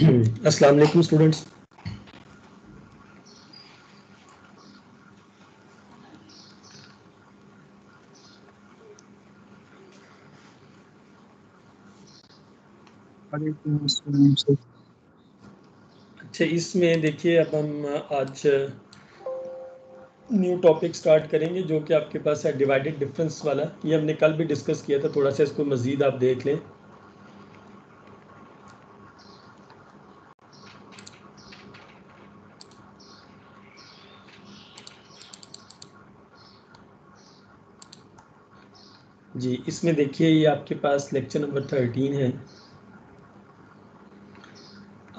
अस्सलाम वालेकुम स्टूडेंट्स। अच्छा, इसमें देखिए अब हम आज न्यू टॉपिक स्टार्ट करेंगे जो कि आपके पास है डिवाइडेड डिफरेंस वाला। ये हमने कल भी डिस्कस किया था, थोड़ा सा इसको मज़ीद आप देख लें। जी, इसमें देखिए ये आपके पास लेक्चर नंबर 13 है।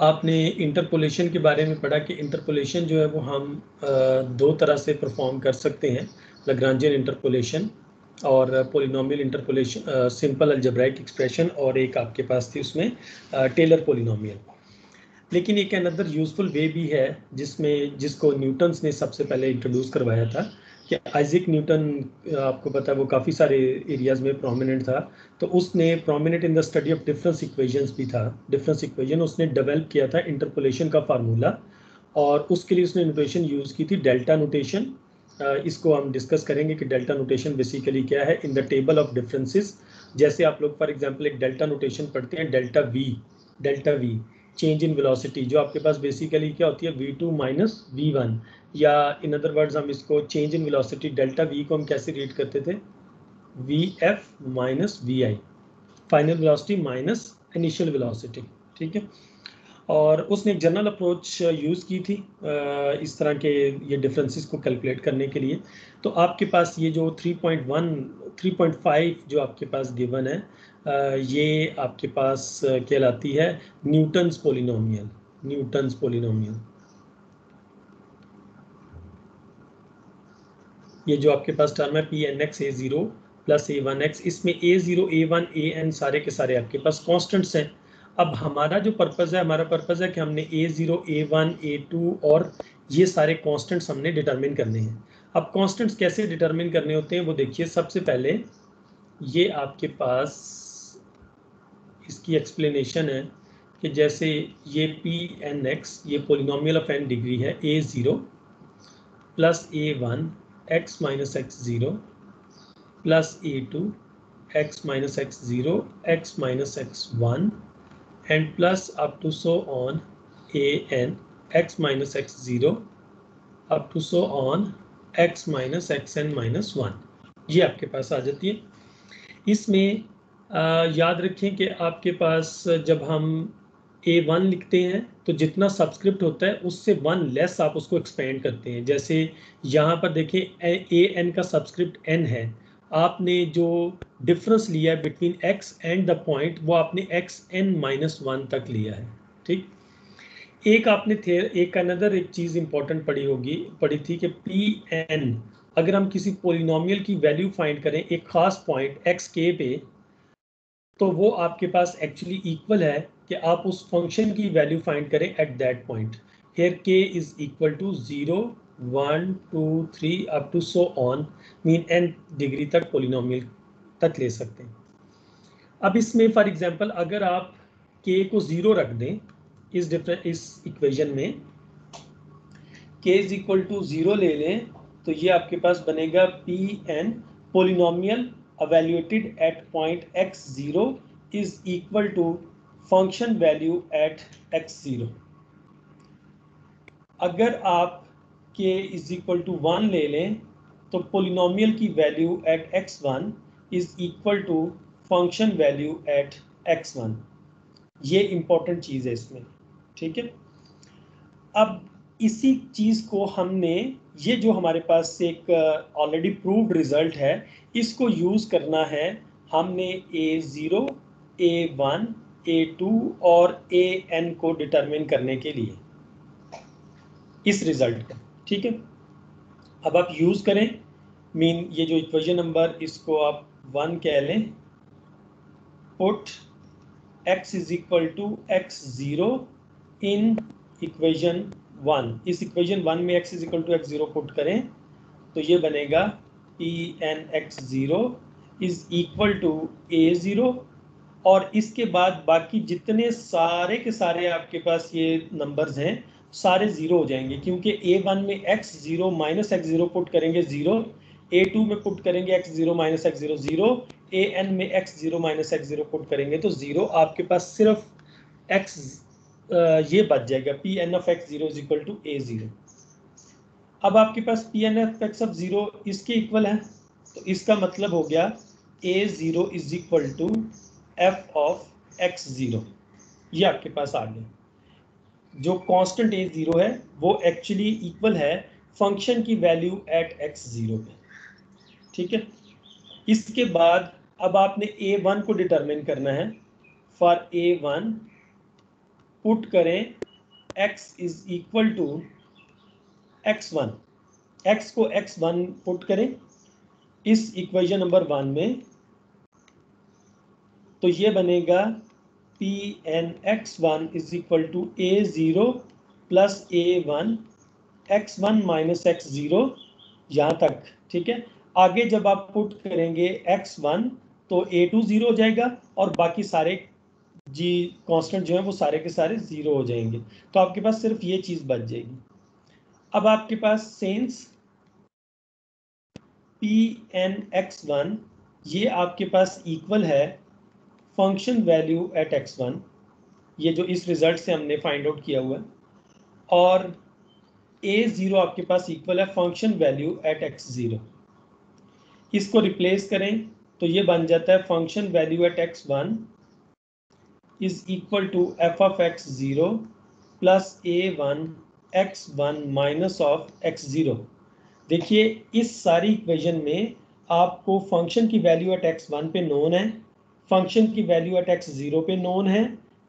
आपने इंटरपोलेशन के बारे में पढ़ा कि इंटरपोलेशन जो है वो हम दो तरह से परफॉर्म कर सकते हैं, लैग्रांजियन इंटरपोलेशन और polynomial interpolation, simple algebraic expression, और एक आपके पास थी उसमें टेलर पॉलिनोमियल। लेकिन एक अनदर यूजफुल वे भी है जिसको न्यूटन्स ने सबसे पहले इंट्रोड्यूस करवाया था कि आइजैक न्यूटन, आपको पता है वो काफ़ी सारे एरियाज़ में प्रोमिनेंट था। तो उसने prominent in the study of difference equations भी था। डिफरेंस इक्वेशन उसने डेवलप किया था इंटरपोलेशन का फार्मूला, और उसके लिए उसने नोटेशन यूज़ की थी डेल्टा नोटेशन। इसको हम डिस्कस करेंगे कि डेल्टा नोटेशन बेसिकली क्या है in the table of differences. जैसे आप लोग फॉर एग्जांपल एक डेल्टा नोटेशन पढ़ते हैं, delta we change in velocity, जो आपके पास बेसिकली क्या होती है v2 माइनस v1, या इन अदर वर्ड्स हम इसको change in velocity delta v को हम कैसे रीड करते थे, vf minus vi, final velocity minus initial velocity. ठीक है, और उसने एक जनरल अप्रोच यूज़ की थी इस तरह के ये डिफरेंसेस को कैलकुलेट करने के लिए। तो आपके पास ये जो 3.1 3.5 जो आपके पास गिवन है, ये आपके पास कहलाती है न्यूटन्स पोलिनोमियल। ये जो आपके पास टर्म है P N x A zero plus A one x, इसमें ए zero A one A N सारे के सारे आपके पास कॉन्स्टेंट्स हैं। अब हमारा जो पर्पज़ है, हमारा पर्पज़ है कि हमने A zero A one A two और ये सारे कॉन्स्टेंट्स हमने डिटरमिन करने हैं। अब कॉन्स्टेंट्स कैसे डिटरमिन करने होते हैं वो देखिए। सबसे पहले ये आपके पास इसकी एक्सप्लेनेशन है कि जैसे ये पी एन एक्स, ये पोलिनोमियल ऑफ एन डिग्री है, A zero plus A one X minus X zero plus A two X minus X zero X minus X one and plus up to so on A N X minus X zero up to so on X minus X N minus one. ये आपके पास आ जाती है। इसमें याद रखें कि आपके पास जब हम A1 लिखते हैं तो जितना सब्सक्रिप्ट होता है उससे वन लेस आप उसको एक्सपेंड करते हैं। जैसे यहाँ पर देखें ए एन का सब्सक्रिप्ट n है, आपने जो डिफरेंस लिया है between x and the point वो आपने xn माइनस वन तक लिया है। ठीक, एक आपने एक अनदर एक चीज़ इंपॉर्टेंट पड़ी थी कि पी एन, अगर हम किसी पोलिनोमियल की वैल्यू फाइंड करें एक खास पॉइंट एक्स के पे, तो वो आपके पास एक्चुअली इक्वल है कि आप उस फंक्शन की वैल्यू फाइंड करें at that point. Here k is equal to 0 1 2 3 up to so on, mean n degree तक पोलिनोमियल तक ले सकते हैं। अब इसमें फॉर एग्जांपल अगर आप k को 0 रख दें इस इक्वेशन में, k इज इक्वल टू 0 ले लें, तो ये आपके पास बनेगा P N polynomial evaluated at point x0 is equal to function value at x0। अगर आप k is equal to 1 ले लें तो पोलिनोमियल की value at x1 is equal to function value at x1। ये इंपॉर्टेंट चीज़ है इसमें। ठीक है, अब इसी चीज़ को हमने, ये जो हमारे पास एक ऑलरेडी प्रूव्ड रिजल्ट है, इसको यूज़ करना है हमने A0, A1, A2 और AN को डिटरमिन करने के लिए इस रिजल्ट का। ठीक है, अब आप यूज़ करें, मीन ये जो इक्वेशन नंबर इसको आप 1 कह लें, put x is equal to x0 in equation 1। इस इक्वेशन 1 में x is equal to x0 put करें तो ये बनेगा P N X zero is equal to A0 और इसके बाद बाकी जितने सारे के सारे आपके पास ये नंबर्स हैं सारे जीरो हो जाएंगे, क्योंकि A1 में x0 माइनस x0 पुट करेंगे 0, A2 में पुट करेंगे x0 माइनस x0 0, AN में x0 माइनस x0 पुट करेंगे तो 0। आपके पास सिर्फ x ये बच जाएगा Pn of x0 is equal to A0। अब आपके पास Pn of x of 0 इसके इक्वल है, तो इसका मतलब हो गया A0 is equal to f of x0। ये आपके पास आ गया। जो कांस्टेंट A0 है वो एक्चुअली इक्वल है फंक्शन की वैल्यू एट x0 पे। ठीक है, इसके बाद अब आपने A1 को डिटरमिन करना है। फॉर A1 पुट करें x is equal to x1, x को x1 पुट करें इस इक्वेशन नंबर 1 में, तो ये बनेगा Pn(x1) is equal to A0 plus A1 x1 minus x0 यहाँ तक। ठीक है, आगे जब आप पुट करेंगे x1 तो A2 0 हो जाएगा और बाकी सारे जी कांस्टेंट जो है वो सारे के सारे 0 हो जाएंगे, तो आपके पास सिर्फ ये चीज बच जाएगी। अब आपके पास सेंस Pn(x1) ये आपके पास इक्वल है फंक्शन वैल्यू एट x1, ये जो इस रिजल्ट से हमने फाइंड आउट किया हुआ है, और A0 आपके पास इक्वल है फंक्शन वैल्यू एट x0। इसको रिप्लेस करें तो ये बन जाता है function value at x1 is equal to f of x0 plus A1 x1 minus of x0। देखिए इस सारी इक्वेशन में आपको फंक्शन की वैल्यू एट x1 पे नोन है, फंक्शन की वैल्यू एट x0 पे नोन है,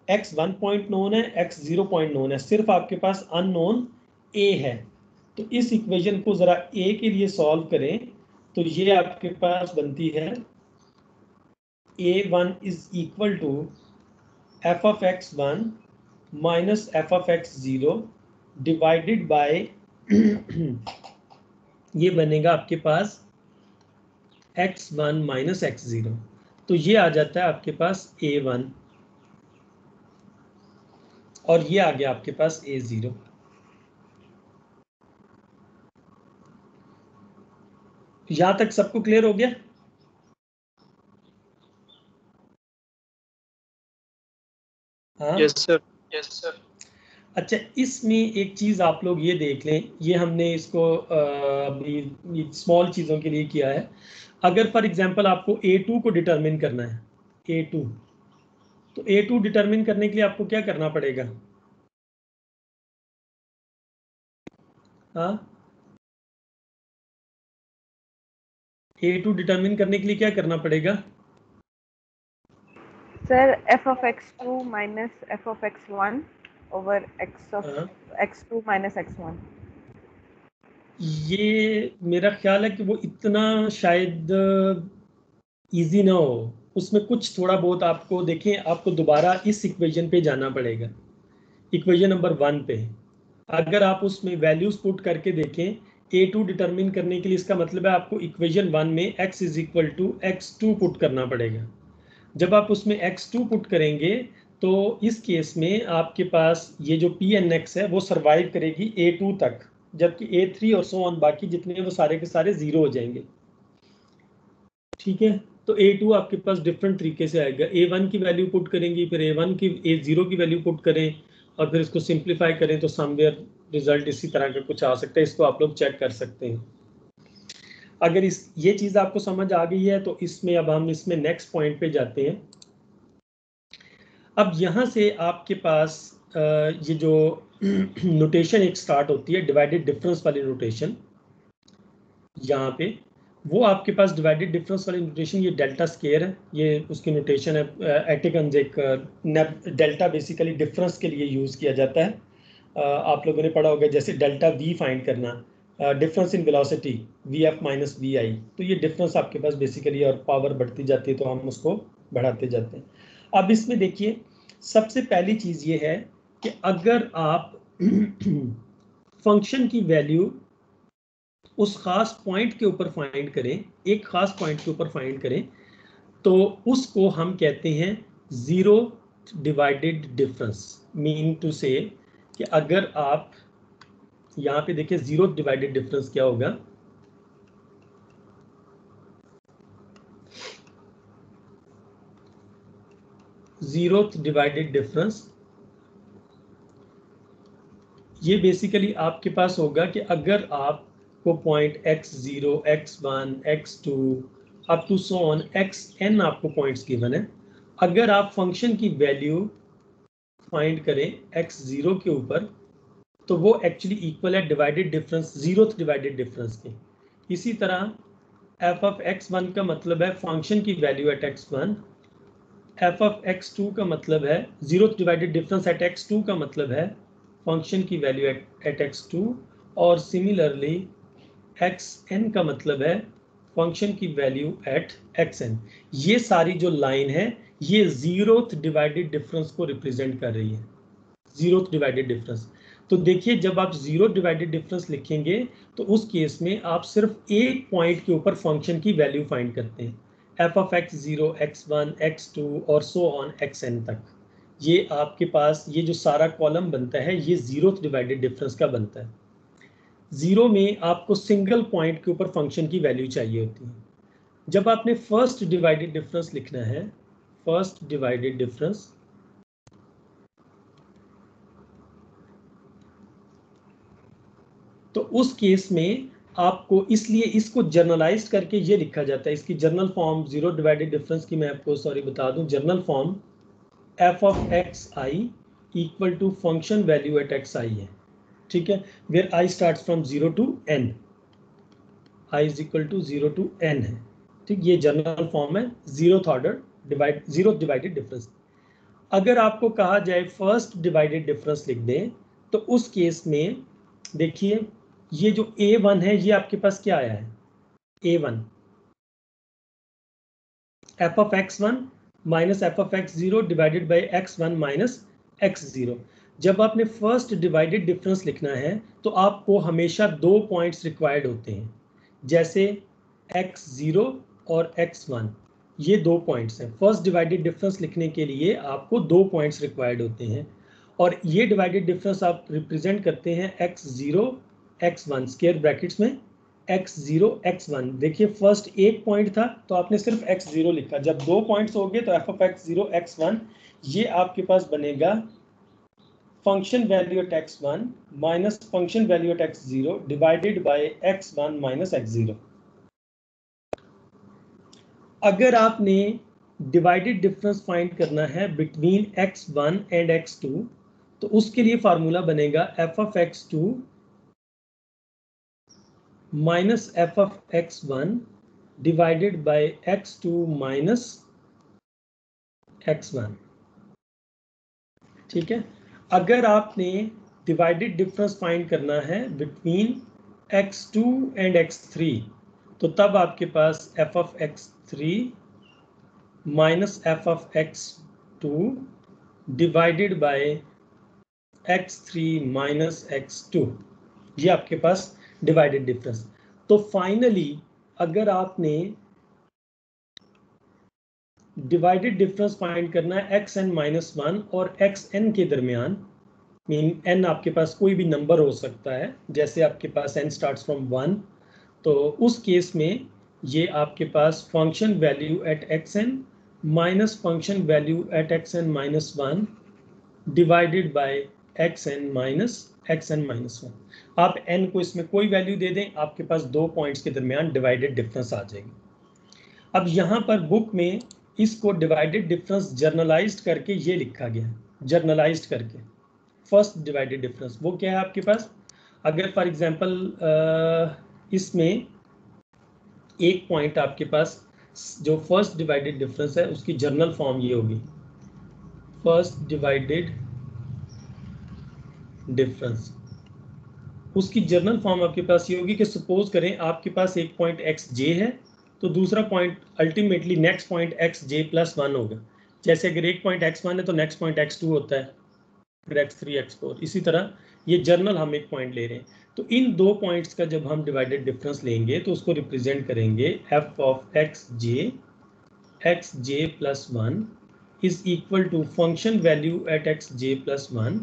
x1 पॉइंट नोन है, x0 पॉइंट नोन है, सिर्फ आपके पास अननोन a है। तो इस इक्वेशन को जरा a के लिए सॉल्व करें तो ये आपके पास बनती है A1 is equal to f of x1 minus f of x0 divided by ये बनेगा आपके पास x1 माइनस x0, तो ये आ जाता है आपके पास A1 और ये आ गया आपके पास A0। यहां तक सबको क्लियर हो गया? हाँ यस सर। Yes sir. अच्छा, इसमें एक चीज आप लोग ये देख लें, ये हमने इसको अभी स्मॉल चीजों के लिए किया है। अगर फॉर एग्जांपल आपको A2 को डिटरमिन करना है, A2, तो A2 डिटरमिन करने के लिए आपको क्या करना पड़ेगा? हाँ, A2 डिटरमिन करने के लिए क्या करना पड़ेगा? Sir f of x2 minus f of x1 over x of x2 minus x1। ये मेरा ख्याल है कि वो इतना शायद इजी ना हो, उसमें कुछ थोड़ा बहुत आपको देखें, आपको दोबारा इस इक्वेशन पे जाना पड़ेगा, इक्वेशन नंबर 1 पे। अगर आप उसमें वैल्यूज पुट करके देखें A2 डिटरमिन करने के लिए, इसका मतलब है आपको इक्वेशन 1 में x is equal to x2 put करना पड़ेगा। जब आप उसमें x2 पुट करेंगे तो इस केस में आपके पास ये जो Pnx है वो सर्वाइव करेगी A2 तक, जबकि A3 और सो ऑन बाकी जितने वो सारे के सारे 0 हो जाएंगे। ठीक है, तो A2 आपके पास डिफरेंट तरीके से आएगा। A1 की वैल्यू पुट करेंगी, फिर A0 की वैल्यू पुट करें और फिर इसको सिंप्लीफाई करें तो समवेयर रिजल्ट इसी तरह का कुछ आ सकता है। इसको आप लोग चेक कर सकते हैं। अगर ये चीज़ आपको समझ आ गई है तो इसमें अब हम इसमें नेक्स्ट पॉइंट पे जाते हैं। अब यहाँ से आपके पास ये जो नोटेशन एक स्टार्ट होती है, डिवाइडेड डिफरेंस वाली नोटेशन, यहाँ पे वो आपके पास डिवाइडेड डिफरेंस वाली नोटेशन, ये डेल्टा स्केयर है, ये उसकी नोटेशन है। एटिकन्स एक डेल्टा बेसिकली डिफरेंस के लिए यूज़ किया जाता है। आप लोगों ने पढ़ा होगा जैसे डेल्टा वी फाइंड करना, difference in velocity VF minus VI, तो ये डिफरेंस आपके पास बेसिकली, और पावर बढ़ती जाती है तो हम उसको बढ़ाते जाते हैं। अब इसमें देखिए सबसे पहली चीज़ ये है कि अगर आप फंक्शन की वैल्यू उस खास पॉइंट के ऊपर फाइंड करें, एक खास पॉइंट के ऊपर फाइंड करें, तो उसको हम कहते हैं zero divided difference mean to से कि अगर आप यहाँ पे देखिए जीरो डिवाइडेड डिफरेंस क्या होगा, जीरो डिवाइडेड डिफरेंस ये बेसिकली आपके पास होगा कि अगर आपको point x0, x1, x2 up to so on xn आपको पॉइंट्स गिवन है, अगर आप फंक्शन की वैल्यू फाइंड करें x0 के ऊपर तो वो एक्चुअली इक्वल है divided difference, zeroth divided difference के। इसी तरह f ऑफ x1 का मतलब है फंक्शन की value at x1, f of x2 का मतलब है zeroth divided difference at x2 का मतलब है फंक्शन की वैल्यू एट x2, और सिमिलरली xn का मतलब है फंक्शन की वैल्यू एट xn। ये सारी जो लाइन है ये जीरोथ डिवाइडेड डिफरेंस को रिप्रेजेंट कर रही है, जीरोथ डिवाइडेड डिफरेंस। तो देखिए जब आप जीरो डिवाइडेड डिफरेंस लिखेंगे तो उस केस में आप सिर्फ एक पॉइंट के ऊपर फंक्शन की वैल्यू फाइंड करते हैं, f of x0, x1, x2 और सो ऑन xn तक। ये आपके पास ये जो सारा कॉलम बनता है ये जीरोथ डिवाइडेड डिफरेंस का बनता है। जीरो में आपको सिंगल पॉइंट के ऊपर फंक्शन की वैल्यू चाहिए होती है। जब आपने फर्स्ट डिवाइडेड डिफरेंस लिखना है, फर्स्ट डिवाइडेड डिफरेंस, तो उस केस में आपको इसलिए इसको जर्नलाइज करके ये लिखा जाता है, इसकी general form zero divided difference की मैं आपको बता दूं, general form f of X I equal to function value at X I है, ठीक है, where i starts from 0 to n, i is equal to 0 to n है, ठीक। ये जर्नल फॉर्म है zeroth order zero divided difference. अगर आपको कहा जाए फर्स्ट डिवाइडेड डिफरेंस लिख दें तो उस केस में देखिए ये जो a1 है ये आपके पास क्या आया है, a1 f of x1 minus f of x0 divided by x1 minus x0। जब आपने फर्स्ट डिवाइडेड डिफरेंस लिखना है तो आपको हमेशा दो पॉइंट्स रिक्वायर्ड होते हैं, जैसे x0 और x1 ये दो पॉइंट्स हैं। फर्स्ट डिवाइडेड डिफरेंस लिखने के लिए आपको दो पॉइंट्स रिक्वायर्ड होते हैं और ये डिवाइडेड डिफरेंस आप रिप्रेजेंट करते हैं x0 x1 स्क्वायर ब्रैकेट्स में x0 x1। देखिए फर्स्ट एक पॉइंट था तो आपने सिर्फ x0 लिखा, जब दो पॉइंट्स हो गए तो f ऑफ x0 x1 ये आपके पास बनेगा function value at x1 minus function value at x0 divided by x1 minus x0। अगर आपने डिवाइडेड डिफरेंस फाइंड करना है बिटवीन x1 एंड x2 तो उसके लिए फार्मूला बनेगा f of x2 minus f of x1 divided by x2 minus x1, ठीक है। अगर आपने डिवाइडेड डिफरेंस फाइंड करना है बिटवीन x2 एंड x3 तो तब आपके पास f of x3 minus f of x2 divided by x3 minus x2, ये आपके पास डिवाइडेड डिफरेंस। तो फाइनली अगर आपने डिवाइडेड डिफरेंस फाइंड करना है xn माइनस 1 और xn के दरमियान, मीन n आपके पास कोई भी नंबर हो सकता है, जैसे आपके पास n स्टार्ट्स फ्रॉम 1, तो उस केस में ये आपके पास function value at xn minus function value at xn minus 1 divided by xn minus 1। आप n को इसमें कोई वैल्यू दे दें, आपके पास दो पॉइंट्स के दरमियान डिवाइडेड डिफरेंस आ जाएगी। अब यहाँ पर बुक में इसको डिवाइडेड डिफरेंस जर्नलाइज्ड करके ये लिखा गया है, जर्नलाइज्ड करके फर्स्ट डिवाइडेड डिफरेंस वो क्या है आपके पास। अगर फॉर एग्जांपल इसमें एक पॉइंट आपके पास जो फर्स्ट डिवाइडेड डिफरेंस है उसकी जर्नल फॉर्म ये होगी, फर्स्ट डिवाइडेड डिफरेंस, उसकी जर्नल फॉर्म आपके पास ये होगी कि सपोज करें आपके पास एक पॉइंट एक्स जे है तो दूसरा point ultimately next point X J plus 1 होगा। जैसे अगर एक पॉइंट x1 है तो नेक्स्ट पॉइंट x2 होता है, फिर x3 x4, इसी तरह ये जर्नल हम एक पॉइंट ले रहे हैं। तो इन दो पॉइंट्स का जब हम डिवाइडेड डिफरेंस लेंगे तो उसको रिप्रेजेंट करेंगे f of X J plus 1 is equal to function value at X J plus 1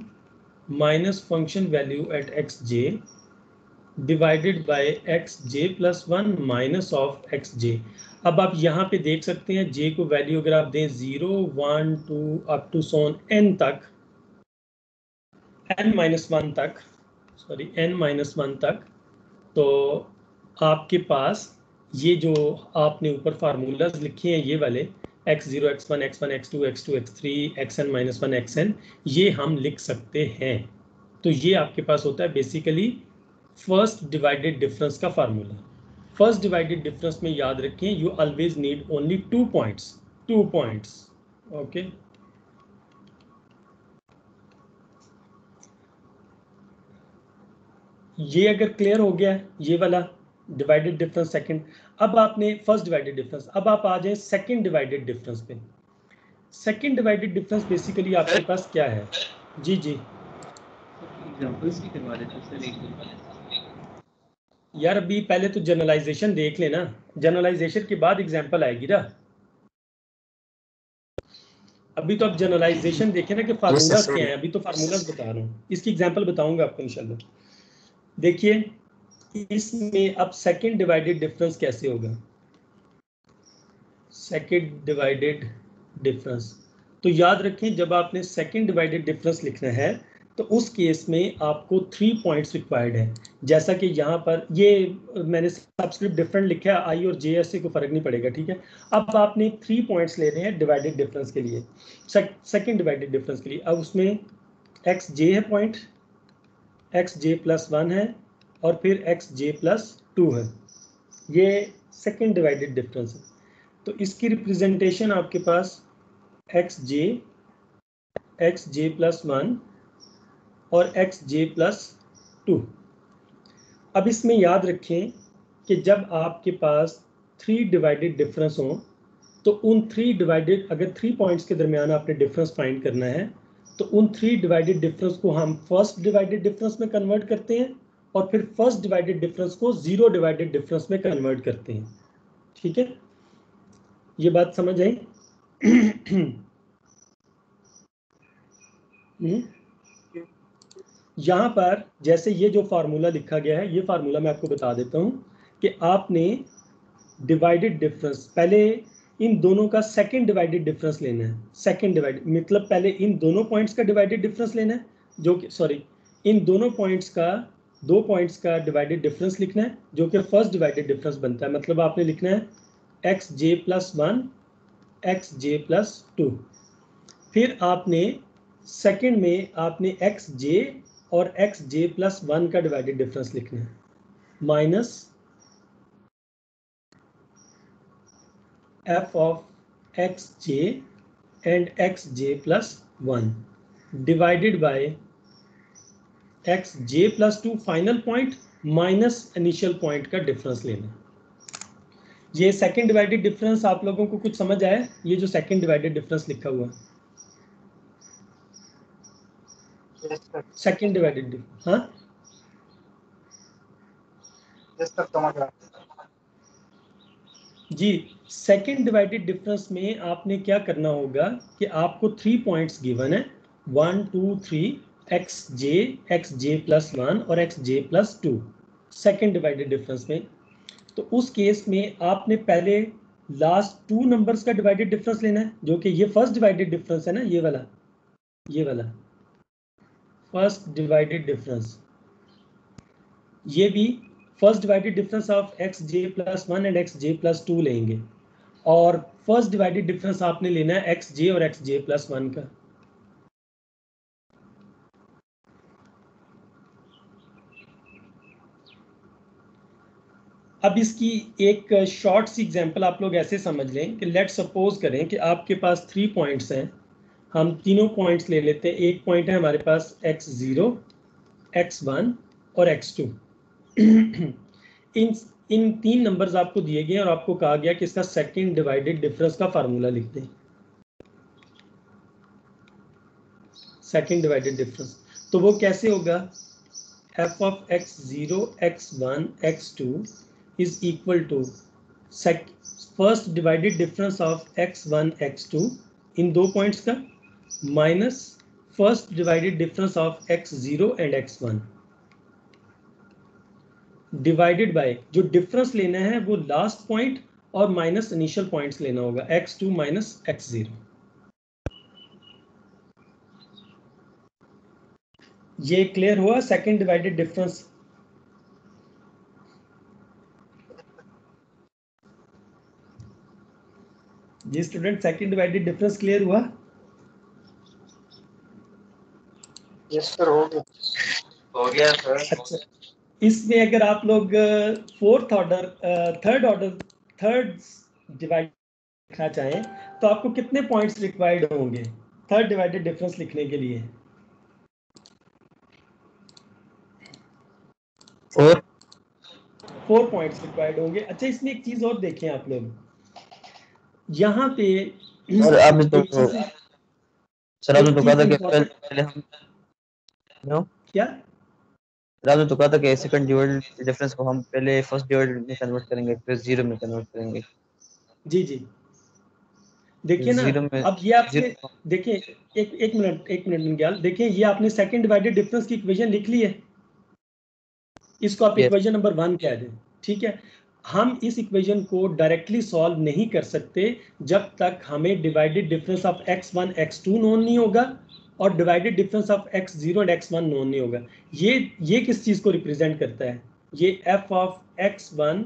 minus function value at X J divided by X J plus 1 minus of X J. अब आप यहाँ पे देख सकते हैं जे को वैल्यू अगर आप दें 0, 1, 2 अप टू सोन n तक, n-1 तक, सॉरी n-1 तक, तो आपके पास ये जो आपने ऊपर फार्मूलाज लिखे हैं ये वाले x0, x1, x1, x2, x2, x3, xn-1, xn, ये हम लिख सकते हैं। तो ये आपके पास होता है बेसिकली फर्स्ट डिवाइडेड डिफरेंस का फार्मूला। फर्स्ट डिवाइडेड डिफरेंस में याद रखें you always need only 2 points, okay. ये अगर क्लियर हो गया ये वाला डिवाइडेड डिफरेंस सेकंड, अब आपने फर्स्ट डिवाइडेड डिफरेंस, अब आप आ जाए सेकंड डिवाइडेड डिफरेंस पे। सेकंड डिवाइडेड डिफरेंस बेसिकली आपके पास क्या है? जी जी एग्जांपल्स भी करवा देते सर एक बार। यार अभी पहले तो जनरलाइजेशन देख लेना, जनरलाइजेशन के बाद एग्जांपल आएगी ना। अभी तो आप जनरलाइजेशन देखें ना कि फार्मूलाज क्या हैं, अभी तो फार्मूलाज बता रहा हूँ, इसकी एग्जांपल बताऊंगा आपको इंशाल्लाह। देखिए इसमें अब सेकंड डिवाइडेड डिफरेंस कैसे होगा? सेकंड डिवाइडेड डिफरेंस, तो याद रखें जब आपने सेकंड डिवाइडेड डिफरेंस लिखना है तो उस केस में आपको 3 पॉइंट्स रिक्वायर्ड है। जैसा कि यहाँ पर ये मैंने सबस्क्रिप्ट डिफरेंट लिखा है, आई और जे एस से कोई फर्क नहीं पड़ेगा, ठीक है। अब आपने 3 पॉइंट्स लेने हैं डिवाइडेड डिफरेंस के लिए, सेकंड डिवाइडेड डिफरेंस के लिए। अब उसमें एक्स जे है पॉइंट, एक्स जे प्लस 1 है और फिर एक्स जे प्लस 2 है, ये सेकंड डिवाइडेड डिफरेंस है। तो इसकी रिप्रेजेंटेशन आपके पास एक्स जे प्लस 1 और एक्स जे प्लस 2। अब इसमें याद रखें कि जब आपके पास 3 डिवाइडेड डिफरेंस हो तो उन 3 डिवाइडेड, अगर 3 पॉइंट्स के दरमियान आपने डिफरेंस फाइंड करना है तो उन 3 डिवाइडेड डिफरेंस को हम फर्स्ट डिवाइडेड डिफरेंस में कन्वर्ट करते हैं और फिर फर्स्ट डिवाइडेड डिफरेंस को 0 डिवाइडेड डिफरेंस में कन्वर्ट करते हैं, ठीक है। ये बात समझ आई? यहाँ पर जैसे ये जो फार्मूला लिखा गया है, ये फार्मूला मैं आपको बता देता हूँ कि आपने डिवाइडेड डिफरेंस, पहले इन दोनों का सेकंड डिवाइडेड डिफरेंस लेना है। सेकंड डिवाइड मतलब पहले इन दोनों पॉइंट्स का डिवाइडेड डिफरेंस लेना है, जो कि सॉरी इन दोनों पॉइंट्स का, 2 पॉइंट्स का डिवाइडेड डिफरेंस लिखना है जो कि फर्स्ट डिवाइडेड डिफरेंस बनता है। मतलब आपने लिखना है x J plus 1 x J plus 2। फिर आपने सेकंड में आपने एक्स जे और एक्स जे प्लस 1 का डिवाइडेड डिफरेंस लिखना है minus F of X J and x J plus 1 divided by X J plus 2 final point minus initial point का difference लेना। ये सेकंड डिवाइडेड डिफरेंस आप लोगों को कुछ समझ आया? ये जो सेकंड डिवाइडेड डिफरेंस लिखा हुआ है सेकंड डिवाइडेड, हाँ जी। सेकंड डिवाइडेड डिफरेंस में आपने क्या करना होगा कि आपको 3 पॉइंट्स गिवन है 1, 2, 3 एक्स जे प्लस 1 और x J plus 2 second divided difference में। तो उस केस में आपने पहले लास्ट 2 नंबर्स का डिवाइडेड डिफरेंस लेना है, जो कि ये फर्स्ट डिवाइडेड डिफरेंस है ना, ये वाला फर्स्ट डिवाइडेड डिफरेंस, ये भी first divided difference of X J plus 1 and x J plus 2 लेंगे और फर्स्ट डिवाइडेड डिफरेंस आपने लेना है एक्स जे और एक्स जे प्लस 1 का। अब इसकी एक शॉर्ट सी एग्जांपल आप लोग ऐसे समझ लें कि लेट सपोज करें कि आपके पास 3 पॉइंट्स हैं, हम तीनों पॉइंट्स ले लेते हैं। एक पॉइंट है हमारे पास x0, x1 और x2। इन 3 नंबर्स आपको दिए गए और आपको कहा गया कि इसका सेकंड डिवाइडेड डिफरेंस का फार्मूला लिख दें। सेकंड डिवाइडेड डिफरेंस तो वो कैसे होगा? f of x0, x1, x2 is equal to first divided difference of x1, x2 in 2 points का minus first divided difference of x0 and x1 divided by जो difference लेना है वो लास्ट पॉइंट और माइनस इनिशियल पॉइंट्स लेना होगा x2 minus x0। ये clear हुआ सेकंड डिवाइडेड डिफरेंस? जी student, second divided difference clear हुआ? यस सर, हो गया सर। अच्छा, इसमें अगर आप लोग फोर्थ ऑर्डर थर्ड डिवाइड लिखना चाहें तो आपको कितने पॉइंट्स रिक्वायर्ड होंगे थर्ड डिवाइडेड डिफरेंस लिखने के लिए? 4 पॉइंट्स रिक्वायर्ड होंगे। अच्छा, इसमें एक चीज और देखें आप लोग, यहाँ पे सर आपने तो कहा था कि पहले हम क्या आपने तो कहा था कि सेकंड डिवाइडेड डिफरेंस को हम पहले फर्स्ट डिवाइडेड में कन्वर्ट करेंगे फिर जीरो में कन्वर्ट करेंगे। जी जी, देखिए ना, अब ये आपने देखिए एक मिनट निकाल, देखिए ये आपने सेकंड डिवाइडेड डिफरेंस की इक्वेशन लिख ली है, इसको आप इक्वेशन नंबर 1 कह दें, ठीक है। हम इस इक्वेशन को डायरेक्टली सॉल्व नहीं कर सकते जब तक हमें divided difference of x1 x2 known नहीं होगा और divided difference of x0 and x1 known नहीं होगा। ये किस चीज को रिप्रेजेंट करता है? ये f ऑफ x1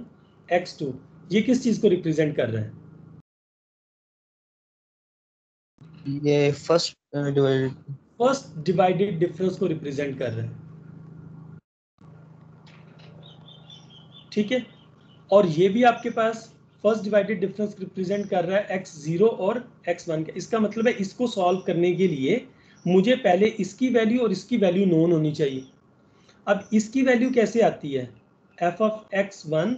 x2 ये किस चीज को रिप्रेजेंट कर रहा है? ये फर्स्ट डिवाइडेड डिफरेंस को रिप्रेजेंट कर रहा है, ठीक है। और ये भी आपके पास फर्स्ट डिवाइडेड डिफरेंस रिप्रेजेंट कर रहा है x0 और x1 का। इसका मतलब है इसको सॉल्व करने के लिए मुझे पहले इसकी वैल्यू और इसकी वैल्यू नोन होनी चाहिए। अब इसकी वैल्यू कैसे आती है? f ऑफ x1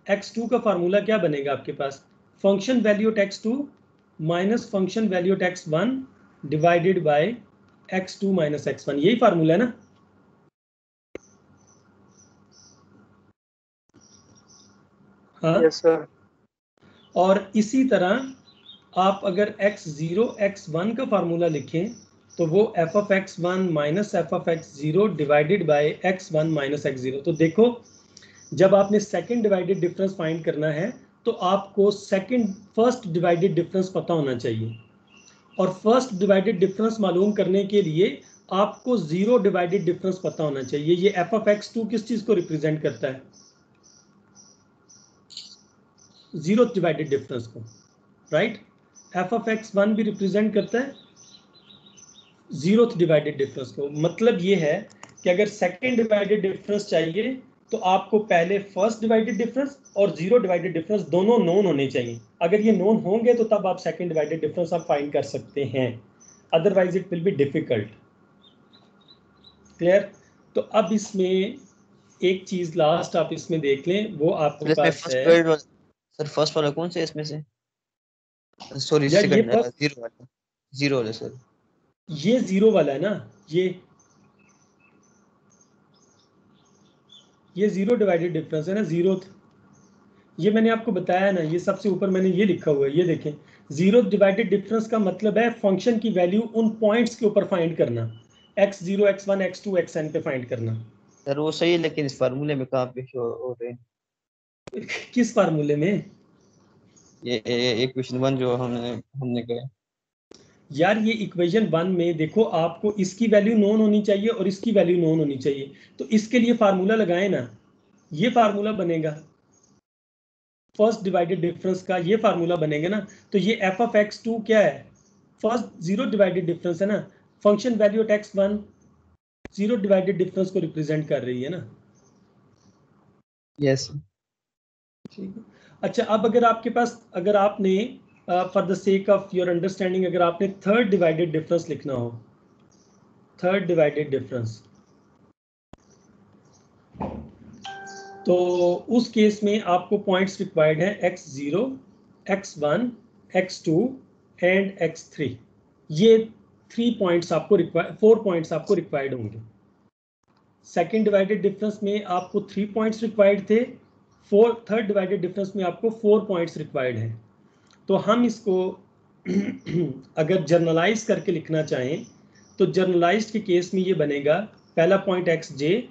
x2 का फार्मूला क्या बनेगा आपके पास? Function value at x2 minus function value at x1 divided by x2 minus x1, यही फार्मूला है ना? हाँ यस सर। और इसी तरह आप अगर x0 x1 का फार्मूला लिखें तो वो f of x1 minus f of x0 divided by x1 minus x0। तो देखो, जब आपने सेकंड डिवाइडेड डिफरेंस फाइंड करना है तो आपको फर्स्ट डिवाइडेड डिफरेंस पता होना चाहिए, और फर्स्ट डिवाइडेड डिफरेंस मालूम करने के लिए आपको जीरो डिवाइडेड डिफरेंस पता होना चाहिए। ये f ऑफ x2 किस चीज को रिप्रेजेंट करता है? जीरो डिवाइडेड डिफरेंस को, राइट। f ऑफ x1 भी रिप्रेजेंट करता है जीरो डिवाइडेड डिफरेंस को। मतलब ये है कि अगर सेकंड डिवाइडेड डिफरेंस चाहिए तो आपको पहले फर्स्ट डिवाइडेड डिफरेंस और जीरो डिवाइडेड डिफरेंस दोनों नोन होने चाहिए। अगर ये नोन होंगे तो तब आप सेकंड डिवाइडेड डिफरेंस आप फाइंड कर सकते हैं, otherwise it will be difficult. Clear? तो अब इसमें एक चीज लास्ट आप इसमें देख लें, वो आपके पास है सर फर्स्ट वाला कौन सा है इसमें से? सॉरी यार, ये सेकंड जीरो वाला सर। ये जीरो वाला है ना, ये जीरो डिवाइडेड डिफरेंस है ना, जीरो। ये मैंने आपको बताया ना, ये सबसे ऊपर मैंने ये लिखा हुआ है, ये देखें। जीरो डिवाइडेड डिफरेंस का मतलब है फंक्शन की वैल्यू उन पॉइंट्स के ऊपर फाइंड करना, x0 x1 x2 xn पे फाइंड करना। सर वो सही है, लेकिन इस फार्मूले में कहाँ पे शो हो रहे हैं? किस फार्मूले में? ये इक्वेशन 1 जो हमने कहा। यार ये इक्वेशन 1 में देखो, आपको इसकी वैल्यू नोन होनी चाहिए और इसकी वैल्यू नोन होनी चाहिए, तो इसके लिए फार्मूला लगाए ना, ये फार्मूला बनेगा फर्स्ट डिवाइडेड डिफरेंस का, ये फार्मूला बनेगा ना। तो ये f ऑफ x2 क्या है? फर्स्ट जीरो डिवाइडेड डिफरेंस है ना, function value at x1 zero divided difference को रिप्रेजेंट कर रही है ना। यस ठीक है। अच्छा, अब अगर आपके पास, अगर आपने for the sake of your understanding अगर आपने थर्ड डिवाइडेड डिफरेंस लिखना हो, थर्ड डिवाइडेड डिफरेंस, तो उस केस में आपको पॉइंट्स रिक्वायर्ड है x0 x1 x2 and x3। ये 3 पॉइंट्स आपको रिक्वायर्ड, 4 पॉइंट्स आपको रिक्वायर्ड होंगे। सेकंड डिवाइडेड डिफरेंस में आपको 3 पॉइंट्स रिक्वायर्ड थे, थर्ड डिवाइडेड डिफरेंस में आपको 4 पॉइंट्स रिक्वायर्ड हैं। तो हम इसको अगर जर्नलाइज करके लिखना चाहें तो जर्नलाइज्ड के केस में ये बनेगा पहला पॉइंट एक्स जे,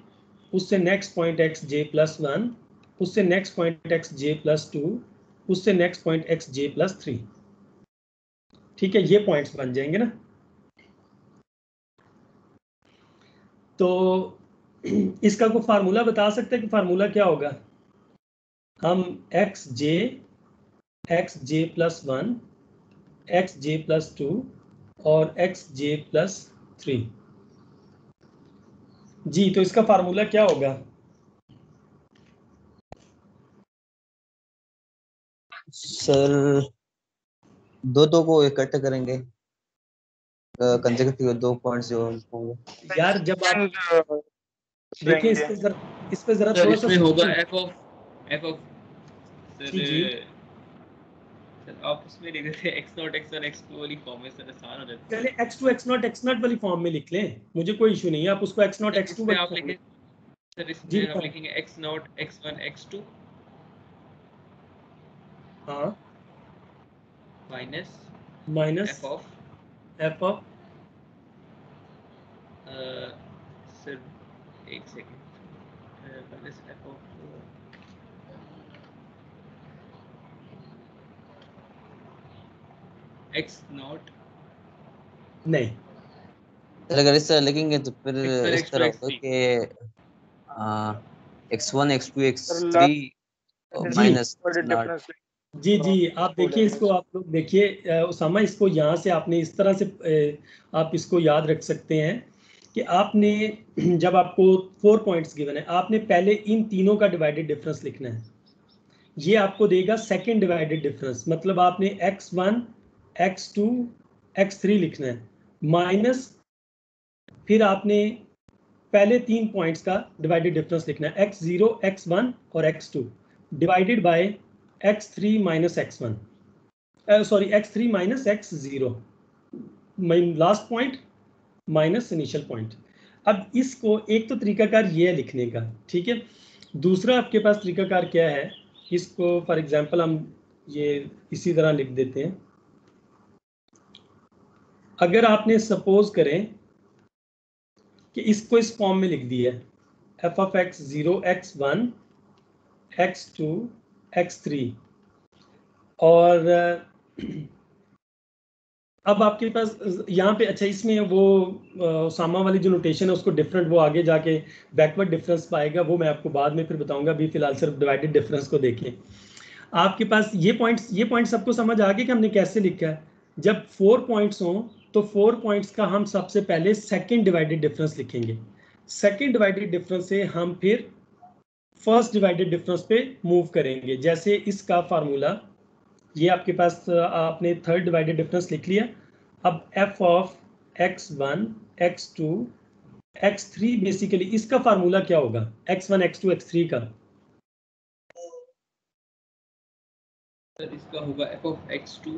उससे next point X J plus 1, उससे next point X J plus 2, उससे next point X J plus 3। ठीक है, ये पॉइंट्स बन जाएंगे ना। तो इसका कोई फार्मूला बता सकते हैं कि फार्मूला क्या होगा? हम x J plus 1, x J plus 2 और एक्स जे प्लस 3। जी, तो इसका फार्मूला क्या होगा? सर दो दो को इकट्ठे करेंगे, कंसेक्यूटिव 2 पॉइंट्स जो होंगे। यार जब आप देखिए इस पे जरा सर थोड़ा सा इसमें होगा एफ ऑफ जी जी सर आप उसमें लिख रहे थे x0 x1 x2 वाली फॉर्म में, सर आसान हो जाता है। चले x2 x0 वाली फॉर्म में लिख लें, मुझे कोई इशू नहीं है, आप उसको x0 x2 वाली आप फॉर्म में। लिखें सर, जी इसमें हम लिखेंगे x0 x1 x2 हाँ minus minus f of sir एक second, minus f of x0 नहीं। सर अगर इस तरह लिखेंगे तो फिर x1 इस x2 तरह होगा x3 कि x1 x2 x3 minus not. जी आप देखिए इसको, आप लोग देखिए उसामा, इसको यहाँ से आपने इस तरह से आप इसको याद रख सकते हैं कि आपने जब आपको 4 पॉइंट्स गिवन है, आपने पहले इन तीनों का डिवाइडेड डिफरेंस लिखना है। ये आपको देगा सेकंड डिवाइडेड डिफरेंस, मतलब आपने x1 x2 x3 लिखना है, माइनस फिर आपने पहले 3 पॉइंट्स का डिवाइडेड डिफरेंस लिखना है, x0 x1 और x2 divided by x3 minus x1, sorry x3 minus x0, last point minus initial point. अब इसको एक तो तरीकाकार ये है लिखने का, ठीक है। दूसरा आपके पास तरीकाकार क्या है, इसको फॉर एग्जांपल हम ये इसी तरह लिख देते हैं। अगर आपने सपोज करें कि इसको इस फॉर्म में लिख दिया है, F of x 0 x1 x2 x3, और अब आपके पास यहाँ पे अच्छा इसमें वो सामा वाली जो नोटेशन है उसको डिफरेंट वो आगे जाके बैकवर्ड डिफरेंस पाएगा, वो मैं आपको बाद में फिर बताऊंगा। अभी फिलहाल सिर्फ डिवाइडेड डिफरेंस को देखें। आपके पास ये पॉइंट्स सबको समझ आ गया कि हमने कैसे लिखा है। जब 4 पॉइंट्स हों तो 4 पॉइंट्स का हम सबसे पहले सेकंड डिवाइडेड डिफरेंस लिखेंगे, सेकंड डिवाइडेड डिफरेंस से हम फिर फर्स्ट डिवाइडेड डिफरेंस पे मूव करेंगे। जैसे इसका फार्मूला ये आपके पास आपने थर्ड डिवाइडेड डिफरेंस लिख लिया। अब F of x1 x2 x3 basically इसका फार्मूला क्या होगा, x1 x2 x3 का? सर इसका होगा f of x2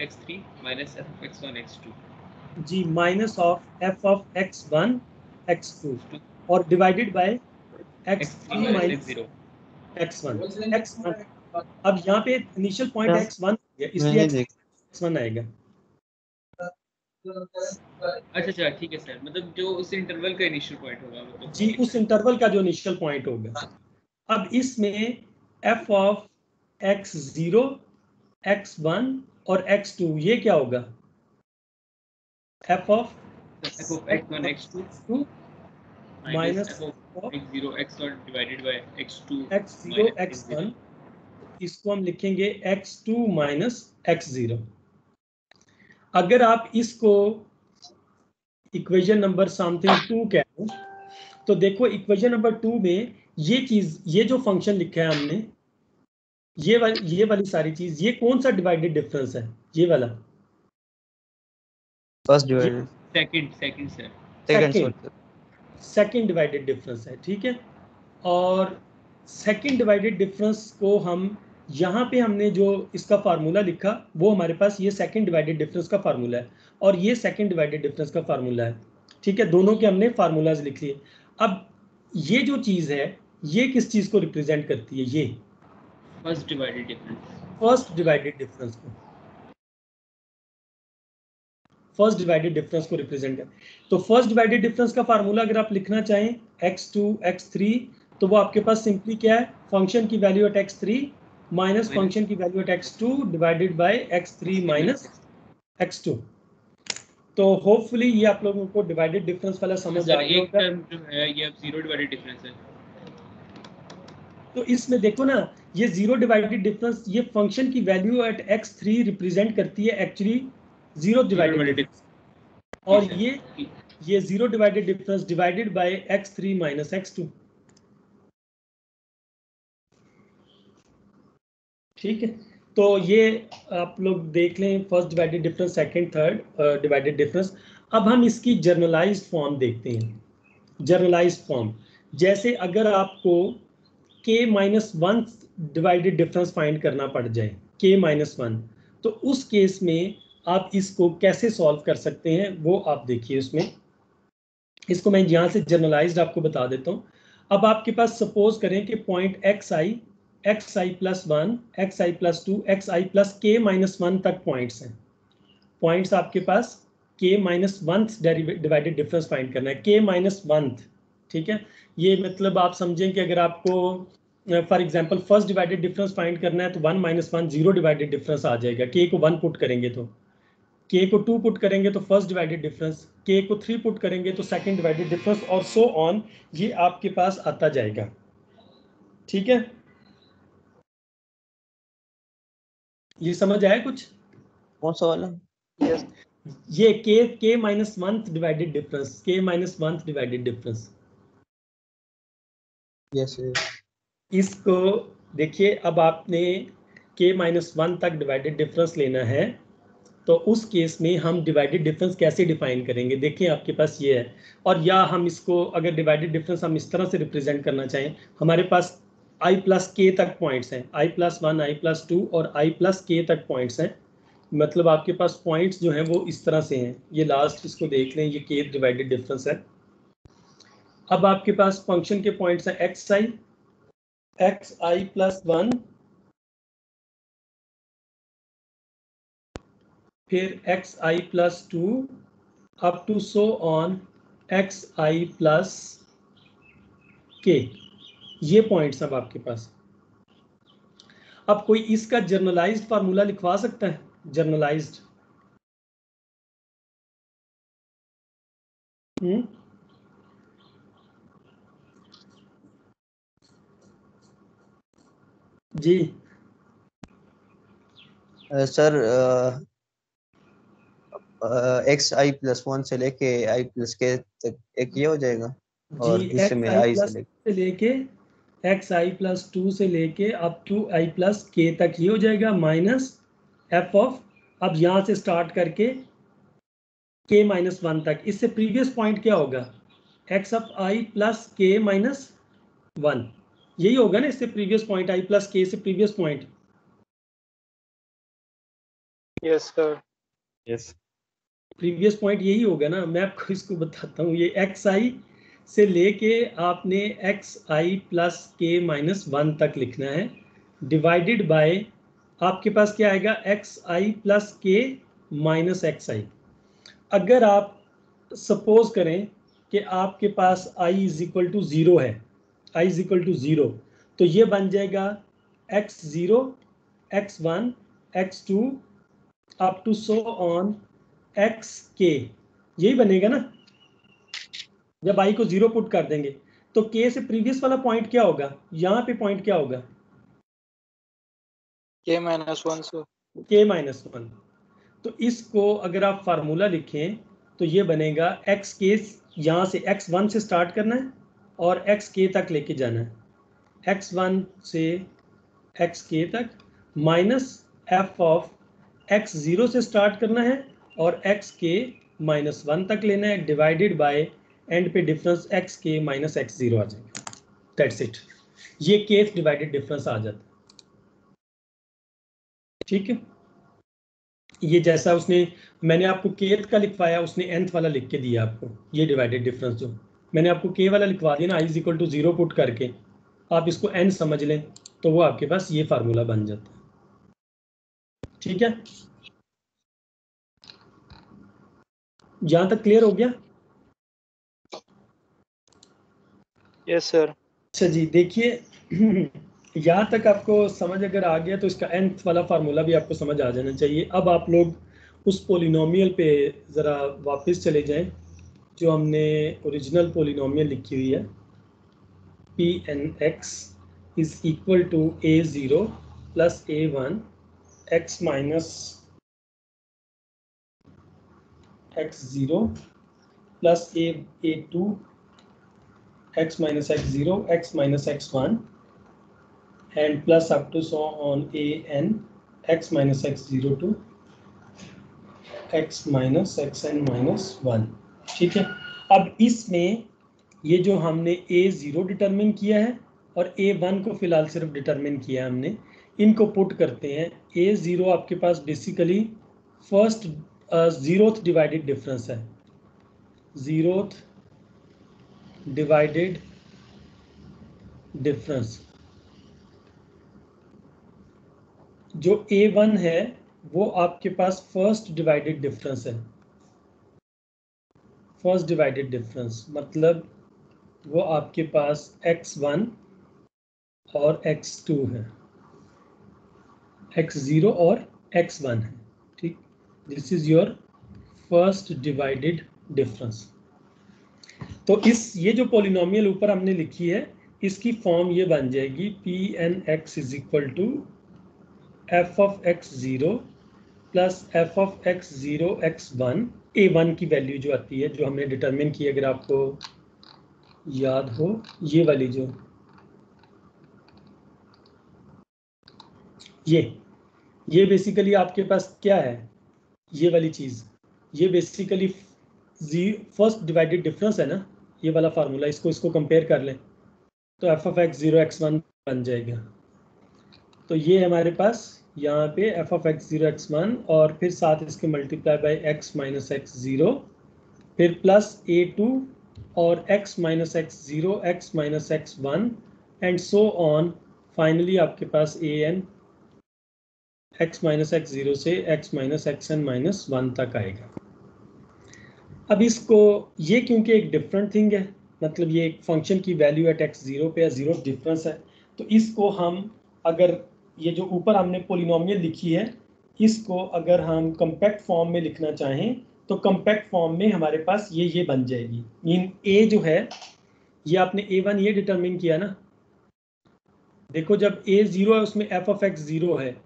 x3 minus f of x1 x2 जी, minus of F of x1 x2 और divided by x3 minus x1। अब यहाँ पे इनिशियल पॉइंट x1 है, इसलिए x1 आएगा। अच्छा ठीक है सर, मतलब जो उस इंटरवल का इनिशियल पॉइंट होगा, मतलब जी उस इंटरवल का जो इनिशियल पॉइंट होगा। अब इसमें f ऑफ x0 x1 और x2 ये क्या होगा, f of x1 x2 minus x0 x1 divided by x2 x0 x1, इसको हम लिखेंगे x2 माइनस x0। अगर आप इसको इक्वेशन नंबर समथिंग 2 कह दो तो देखो इक्वेशन नंबर 2 में ये चीज, ये जो फंक्शन लिखा है हमने, ये वाली सारी चीज, ये कौन सा डिवाइडेड डिफरेंस है, ये वाला first divided second divided difference है, ठीक है। और सेकंड डिवाइडेड डिफरेंस को हम यहाँ पे हमने जो इसका फार्मूला लिखा वो हमारे पास ये सेकंड डिवाइडेड डिफरेंस का फार्मूला है और ये सेकंड डिवाइडेड डिफरेंस का फार्मूला है, ठीक है। दोनों के हमने फार्मूलाज लिख लिए। अब ये जो चीज है ये किस चीज को रिप्रेजेंट करती है, ये first divided difference first divided difference को। फर्स्ट डिवाइडेड डिफरेंस को रिप्रेजेंट कर। तो फर्स्ट डिवाइडेड डिफरेंस का फार्मूला अगर आप लिखना चाहें x2 x3, तो वो आपके पास सिंपली क्या है, फंक्शन की value at x3 minus function की value at x2 divided by x3 minus x2। तो होपफुली ये आप लोगों को डिवाइडेड डिफरेंस वाला समझ आ गया होगा। एक टर्म जो है ये अब जीरो डिवाइडेड डिफरेंस है, तो इसमें देखो ना, ये जीरो डिवाइडेड डिफरेंस ये फंक्शन की वैल्यू एट x3 रिप्रेजेंट करती है एक्चुअली जीरो डिवाइडेड डिफरेंस, और ये zero divided difference divided by x3 minus x2। ठीक है, तो ये आप लोग देख लें first divided difference, second third divided difference. अब हम इसकी जर्नलाइज्ड फॉर्म देखते हैं। जर्नलाइज्ड फॉर्म, जैसे अगर आपको k minus one divided difference find करना पड़ जाए, k माइनस वन, तो उस केस में आप इसको कैसे सॉल्व कर सकते हैं वो आप देखिए। उसमें इसको मैं यहाँ से जर्नलाइज्ड आपको बता देता हूँ। अब आपके पास सपोज करें कि point xi plus one, xi plus to, xi plus k minus one तक पॉइंट्स हैं। पॉइंट्स आपके पास k minus one divided difference find करना है, k माइनस वन। ठीक है, ये मतलब आप समझें कि अगर आपको for example first divided difference find करना है तो 1 minus one zero divided difference आ जाएगा। k को 1 पुट करेंगे तो, k को 2 पुट करेंगे तो फर्स्ट डिवाइडेड डिफरेंस, k को 3 पुट करेंगे तो सेकंड डिवाइडेड डिफरेंस, और सो ऑन, ये आपके पास आता जाएगा। ठीक है, ये समझ आया कुछ? कौन सा वाला? Yes. ये k minus one divided difference, k minus one divided difference, yes. इसको देखिए। अब आपने k माइनस वन तक डिवाइडेड डिफरेंस लेना है, तो उस केस में हम डिवाइडेड डिफरेंस कैसे डिफाइन करेंगे? देखिए आपके पास ये है, और या हम इसको अगर डिवाइडेड डिफरेंस हम इस तरह से रिप्रेजेंट करना चाहें, हमारे पास i प्लस के तक पॉइंट्स हैं, i plus one, i plus two और i प्लस के तक पॉइंट्स हैं। मतलब आपके पास पॉइंट्स जो हैं वो इस तरह से हैं। ये लास्ट इसको देख लें, ये के डिवाइडेड डिफरेंस है। अब आपके पास फंक्शन के पॉइंट्स हैं xi प्लस वन, फिर xi plus two, up to so on xi plus k. ये पॉइंट्स अब आपके पास। अब कोई इसका जर्नलाइज्ड फार्मूला लिखवा सकता है? जर्नलाइज्ड जी सर एक्स आई प्लस वन से लेके आई प्लस के तक एक ये हो जाएगा, और जी, दूसरे में आई से लेके xi प्लस टू से लेके अप टू i प्लस के तक ये हो जाएगा, माइनस f ऑफ, अब यहाँ से स्टार्ट करके k माइनस वन तक। इससे प्रीवियस पॉइंट क्या होगा? x of i plus k minus one, यही होगा ना इससे प्रीवियस पॉइंट, i प्लस के से previous point. Yes sir, yes. Previous point यही होगा ना। मैं आपको इसको बताता हूँ, ये xi से लेके आपने xi plus k minus one तक लिखना है, डिवाइडेड बाय आपके पास क्या आएगा? xi plus k minus xi। अगर आप सपोज करें कि आपके पास i is equal to zero है, i is equal to zero, तो ये बन जाएगा x0, x1, x2 up to so on xk, यही बनेगा ना जब i को जीरो पुट कर देंगे। तो k से प्रीवियस वाला पॉइंट क्या होगा? यहाँ पे पॉइंट क्या होगा? k minus one sir, k minus one. तो इसको अगर आप फार्मूला लिखें तो ये बनेगा xk, यहाँ से x1 से स्टार्ट करना है और xk तक लेके जाना है, x1 से xk तक, माइनस f ऑफ x0 से स्टार्ट करना है और xk माइनस वन तक लेना है, डिवाइडेड बाय एंड पे डिफरेंस xk माइनस x0 आ जाएगा। दैट्स इट, ये केथ डिवाइडेड डिफरेंस आ जाता है। ठीक है, ये जैसा उसने, मैंने आपको केथ का लिखवाया, उसने nth वाला लिख के दिया आपको। ये डिवाइडेड डिफरेंस जो मैंने आपको k वाला लिखवा दिया ना, i is equal to zero put करके, आप इसको n समझ लें तो वो आपके पास ये फार्मूला बन जाता है। ठीक है। यहाँ तक क्लियर हो गया? Yes, sir. अच्छा जी, देखिए यहाँ तक आपको समझ अगर आ गया तो इसका nth वाला फार्मूला भी आपको समझ आ जाना चाहिए। अब आप लोग उस पोलिनोमियल पे ज़रा वापस चले जाएं जो हमने ओरिजिनल पोलिनोमियल लिखी हुई है, P N X is equal to a0 plus a1 x minus x0 plus a2 x minus x0 x minus x1 and plus up to so on a n x minus x0 to x minus xn minus 1। ठीक है, अब इसमें ये जो हमने a0 determine किया है और a1 को फिलहाल सिर्फ डिटरमिन किया है हमने, इनको पुट करते हैं। a0 आपके पास basically first zeroth divided difference है, जीरोथ डिवाइडेड डिफरेंस। जो a1 है वो आपके पास फर्स्ट डिवाइडेड डिफरेंस है। फर्स्ट डिवाइडेड डिफरेंस मतलब वो आपके पास x1 और x2 है, x0 और x1 है। ठीक, this is your first divided difference. तो ये जो पॉलिनोमियल ऊपर हमने लिखी है इसकी फॉर्म ये बन जाएगी P N X is equal to F of x0 plus F of x0 x1, a1 की वैल्यू जो आती है जो हमने डिटरमिन की, अगर आपको याद हो, ये वाली जो ये बेसिकली आपके पास क्या है, ये वाली चीज़, ये बेसिकली फर्स्ट डिवाइडेड डिफरेंस है ना, ये वाला फार्मूला। इसको कंपेयर कर लें तो एफ ऑफ x0 x1 बन जाएगा। तो ये हमारे पास यहाँ पे एफ ऑफ x0 x1 और फिर साथ इसके multiply by x minus x0, फिर प्लस a2 और x minus x0 x minus x1 and so on. Finally आपके पास an x माइनस x0 से x माइनस xn माइनस 1 तक आएगा। अब इसको ये क्योंकि एक डिफरेंट थिंग है, मतलब ये एक फंक्शन की वैल्यू एट x0 पे जीरो डिफरेंस है, तो इसको हम अगर ये जो ऊपर हमने पोलिनोमियल लिखी है इसको अगर हम कम्पैक्ट फॉर्म में लिखना चाहें तो कम्पैक्ट फॉर्म में हमारे पास ये बन जाएगी। मीन a जो है ये आपने a1 ये डिटरमिन किया ना, देखो जब a0 है उसमें f ऑफ x0 है,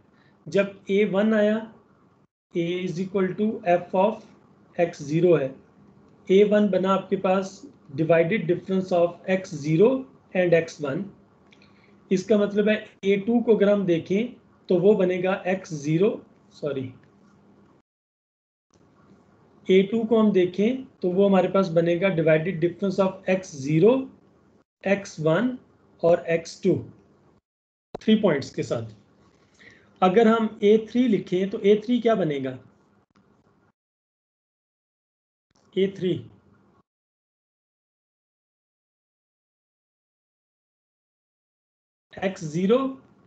जब a1 आया a is equal to F of x0 है, a1 बना आपके पास divided difference of x0 and x1। इसका मतलब है a2 को अगर हम देखें तो वो बनेगा x0, सॉरी a2 को हम देखें तो वो हमारे पास बनेगा divided difference of x0 x1 और x2 3 पॉइंट्स के साथ। अगर हम a3 लिखें तो a3 क्या बनेगा, a3 x0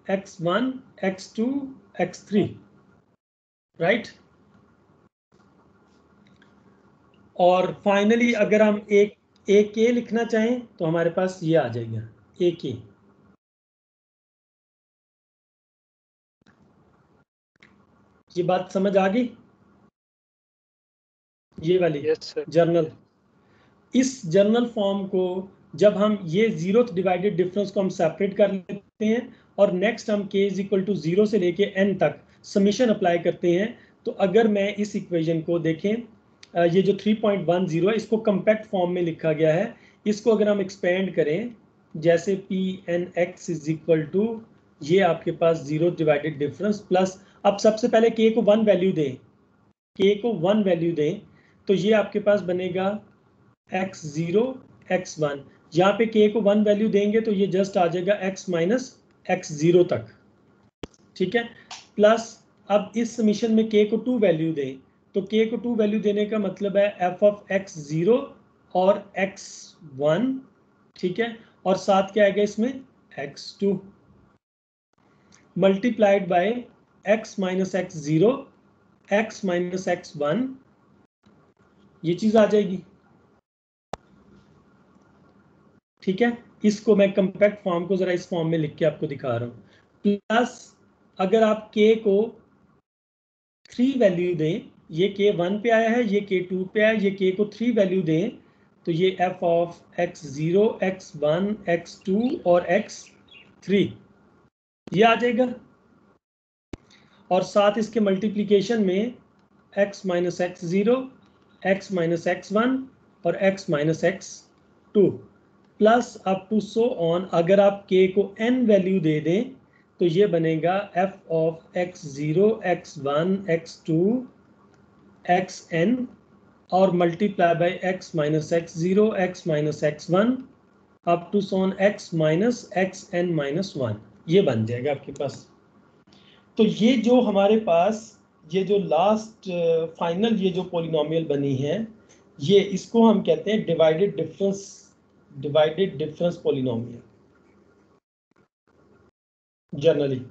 x1 x2 x3, right. और फाइनली अगर हम एक k लिखना चाहें तो हमारे पास ये आ जाएगा ak। ये बात समझ आ गई, ये वाली Yes, sir. जर्नल। इस जर्नल फॉर्म को जब हम ये जीरोथ डिवाइडेड डिफरेंस को हम सेपरेट कर लेते हैं और नेक्स्ट हम k इज इक्वल टू 0 से लेके n तक समीशन अप्लाई करते हैं, तो अगर मैं इस इक्वेशन को देखें, ये जो 3.10 है इसको कम्पैक्ट फॉर्म में लिखा गया है, इसको अगर हम एक्सपेंड करें जैसे P N X is equal to ये आपके पास जीरो डिवाइडेड डिफरेंस प्लस, अब सबसे पहले k को 1 वैल्यू दें, k को 1 वैल्यू दें तो ये आपके पास बनेगा x0 x1। यहाँ पे k को 1 वैल्यू देंगे तो ये जस्ट आ जाएगा x माइनस x0 तक, ठीक है। प्लस अब इस समीशन में k को 2 वैल्यू दें तो k को 2 वैल्यू देने का मतलब है f ऑफ x0 और x1, ठीक है, और साथ क्या आएगा इसमें x2 multiplied by x minus x0 x minus x1 ये चीज आ जाएगी। ठीक है, इसको मैं कंपैक्ट फॉर्म को जरा इस फॉर्म में लिख के आपको दिखा रहा हूँ। प्लस अगर आप k को 3 वैल्यू दें, ये k 1 पे आया है, ये k 2 पे आया, ये k को 3 वैल्यू दें, तो ये f of x0, x1, x2 और x3 ये आ जाएगा। और साथ इसके मल्टीप्लिकेशन में x minus x0, x minus x1 और x minus x2 plus up to so on. अगर आप k को n वैल्यू दे दें तो ये बनेगा f of x0, x1, x2, xn और multiply by x minus x0, x minus x1 up to so on x minus xn minus 1। ये बन जाएगा आपके पास। तो ये जो हमारे पास ये जो लास्ट फाइनल ये जो पॉलिनोमियल बनी है, ये इसको हम कहते हैं डिवाइडेड डिफरेंस पॉलिनोमियल जनरली।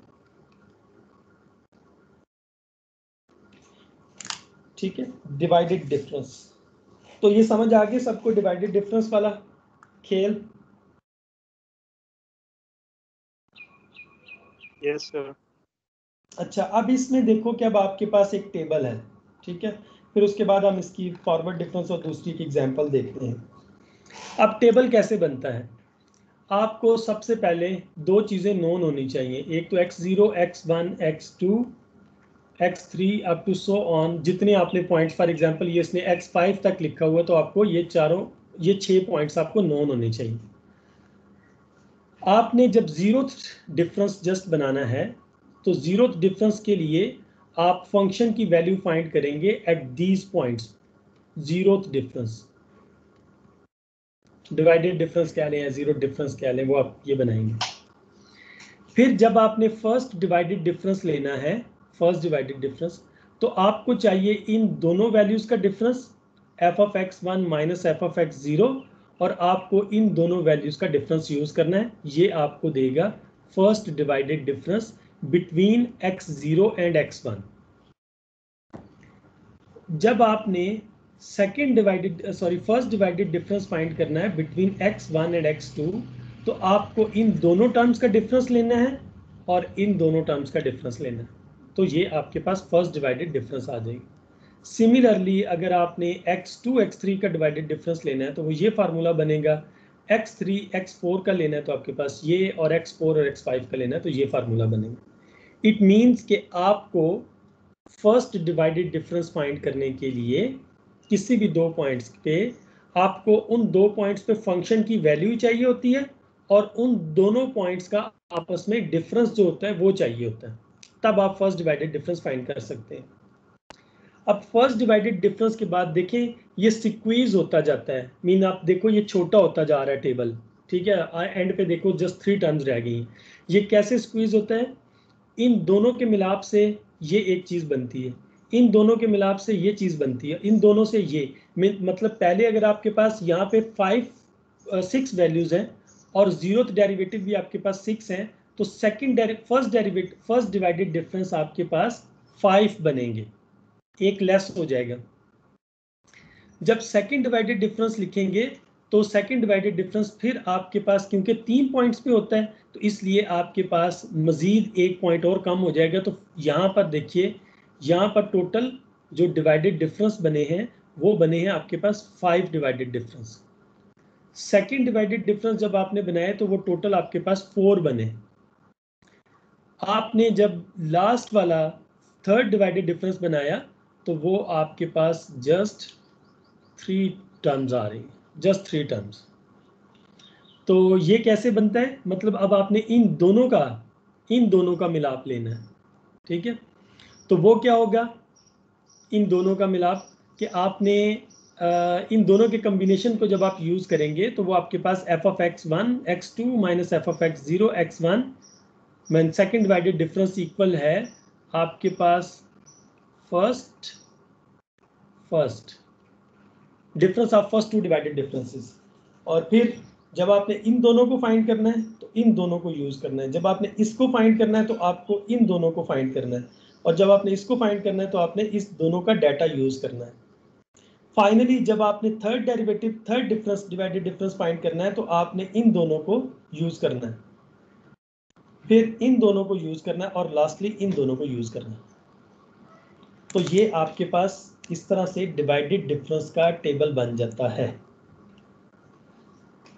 ठीक है, डिवाइडेड डिफरेंस। तो ये समझ आ गया सबको डिवाइडेड डिफरेंस वाला खेल? Yes sir. अच्छा, अब इसमें देखो कि अब आपके पास एक टेबल है, ठीक है, फिर उसके बाद हम इसकी फॉरवर्ड डिफरेंस और दूसरी की एग्जांपल देखते हैं। अब टेबल कैसे बनता है? आपको सबसे पहले दो चीज़ें नोन होनी चाहिए, एक तो x0, x1, x2, x3 up to so on, जितने आपने पॉइंट्स, फॉर एग्जांपल ये इसने x5 तक लिखा हुआ, तो आपको ये 6 पॉइंट्स आपको नोन होने चाहिए। आपने जब जीरोथ डिफरेंस जस्ट बनाना है तो जीरोथ डिफरेंस के लिए आप फंक्शन की वैल्यू फाइंड करेंगे at these points. Zeroth difference, divided difference क्या लें या जीरो डिफरेंस क्या लें, वो आप ये बनाएंगे। फिर जब आपने फर्स्ट डिवाइडेड डिफरेंस लेना है, फर्स्ट डिवाइडेड डिफरेंस, तो आपको चाहिए इन दोनों वैल्यूज का difference f of x1 minus f of x0, और आपको इन दोनों वैल्यूज का डिफरेंस यूज करना है। ये आपको देगा first divided difference between x0 and x1। जब आपने फर्स्ट डिवाइडेड डिफरेंस फाइंड करना है बिटवीन x1 एंड x2, तो आपको इन दोनों टर्म्स का डिफरेंस लेना है और इन दोनों टर्म्स का डिफरेंस लेना है, तो ये आपके पास फर्स्ट डिवाइडेड डिफरेंस आ जाएगी। सिमिलरली अगर आपने x2 x3 का डिवाइडेड डिफरेंस लेना है तो वो ये फार्मूला बनेगा, x3 x4 का लेना है तो आपके पास ये, और x4 और x5 का लेना है तो ये फार्मूला बनेगा। इट मीन्स कि आपको फर्स्ट डिवाइडेड डिफरेंस फाइंड करने के लिए किसी भी दो पॉइंट्स पे आपको उन दो पॉइंट्स पे फंक्शन की वैल्यू चाहिए होती है और उन दोनों पॉइंट्स का आपस में डिफरेंस जो होता है वो चाहिए होता है, तब आप फर्स्ट डिवाइडेड डिफरेंस फाइंड कर सकते हैं। अब फर्स्ट डिवाइडेड डिफरेंस के बाद देखें ये सिक्वीज होता जाता है, मीन आप देखो ये छोटा होता जा रहा है टेबल, ठीक है, एंड पे देखो जस्ट 3 टर्म्स रह गई। ये कैसे स्क्वीज होता है? इन दोनों के मिलाप से ये एक चीज बनती है, इन दोनों के मिलाप से ये चीज बनती है, इन दोनों से ये, मतलब पहले अगर आपके पास यहाँ पे 6 वैल्यूज हैं और जीरोथ डेरिवेटिव भी आपके पास 6 हैं, तो फर्स्ट डिवाइडेड डिफरेंस आपके पास 5 बनेंगे, एक लेस हो जाएगा। जब सेकंड डिवाइडेड डिफरेंस लिखेंगे तो सेकंड डिवाइडेड डिफरेंस फिर आपके पास क्योंकि 3 पॉइंट्स पे होता है तो इसलिए आपके पास मजीद एक पॉइंट और कम हो जाएगा। तो यहाँ पर देखिए, यहाँ पर टोटल जो डिवाइडेड डिफरेंस बने हैं वो बने हैं आपके पास 5 divided difference. Second divided difference जब आपने बनाया तो वो टोटल आपके पास 4 बने। आपने जब लास्ट वाला थर्ड डिवाइडेड डिफरेंस बनाया तो वो आपके पास जस्ट 3 टर्म्स आ रही हैं, जस्ट 3 टर्म्स। तो ये कैसे बनता है? मतलब अब आपने इन दोनों का मिलाप लेना है, ठीक है। तो वो क्या होगा, इन दोनों का मिलाप, कि आपने इन दोनों के कम्बिनेशन को जब आप यूज करेंगे तो वो आपके पास f of x1 x2 minus f of x0 x1 में सेकेंड डिवाइडेड डिफरेंस इक्वल है आपके पास first difference of first 2 divided differences. और फिर जब आपने इन दोनों को फाइंड करना है तो इन दोनों को यूज करना है, जब आपने इसको फाइंड करना है तो आपको इन दोनों को फाइंड करना है, और जब आपने इसको फाइंड करना है तो आपने इस दोनों का डाटा यूज करना है। फाइनली जब आपने third difference divided difference find करना है तो आपने इन दोनों को यूज करना है, फिर इन दोनों को यूज करना है और लास्टली इन दोनों को यूज करना है। तो ये आपके पास इस तरह से डिवाइडेड डिफरेंस का टेबल बन जाता है।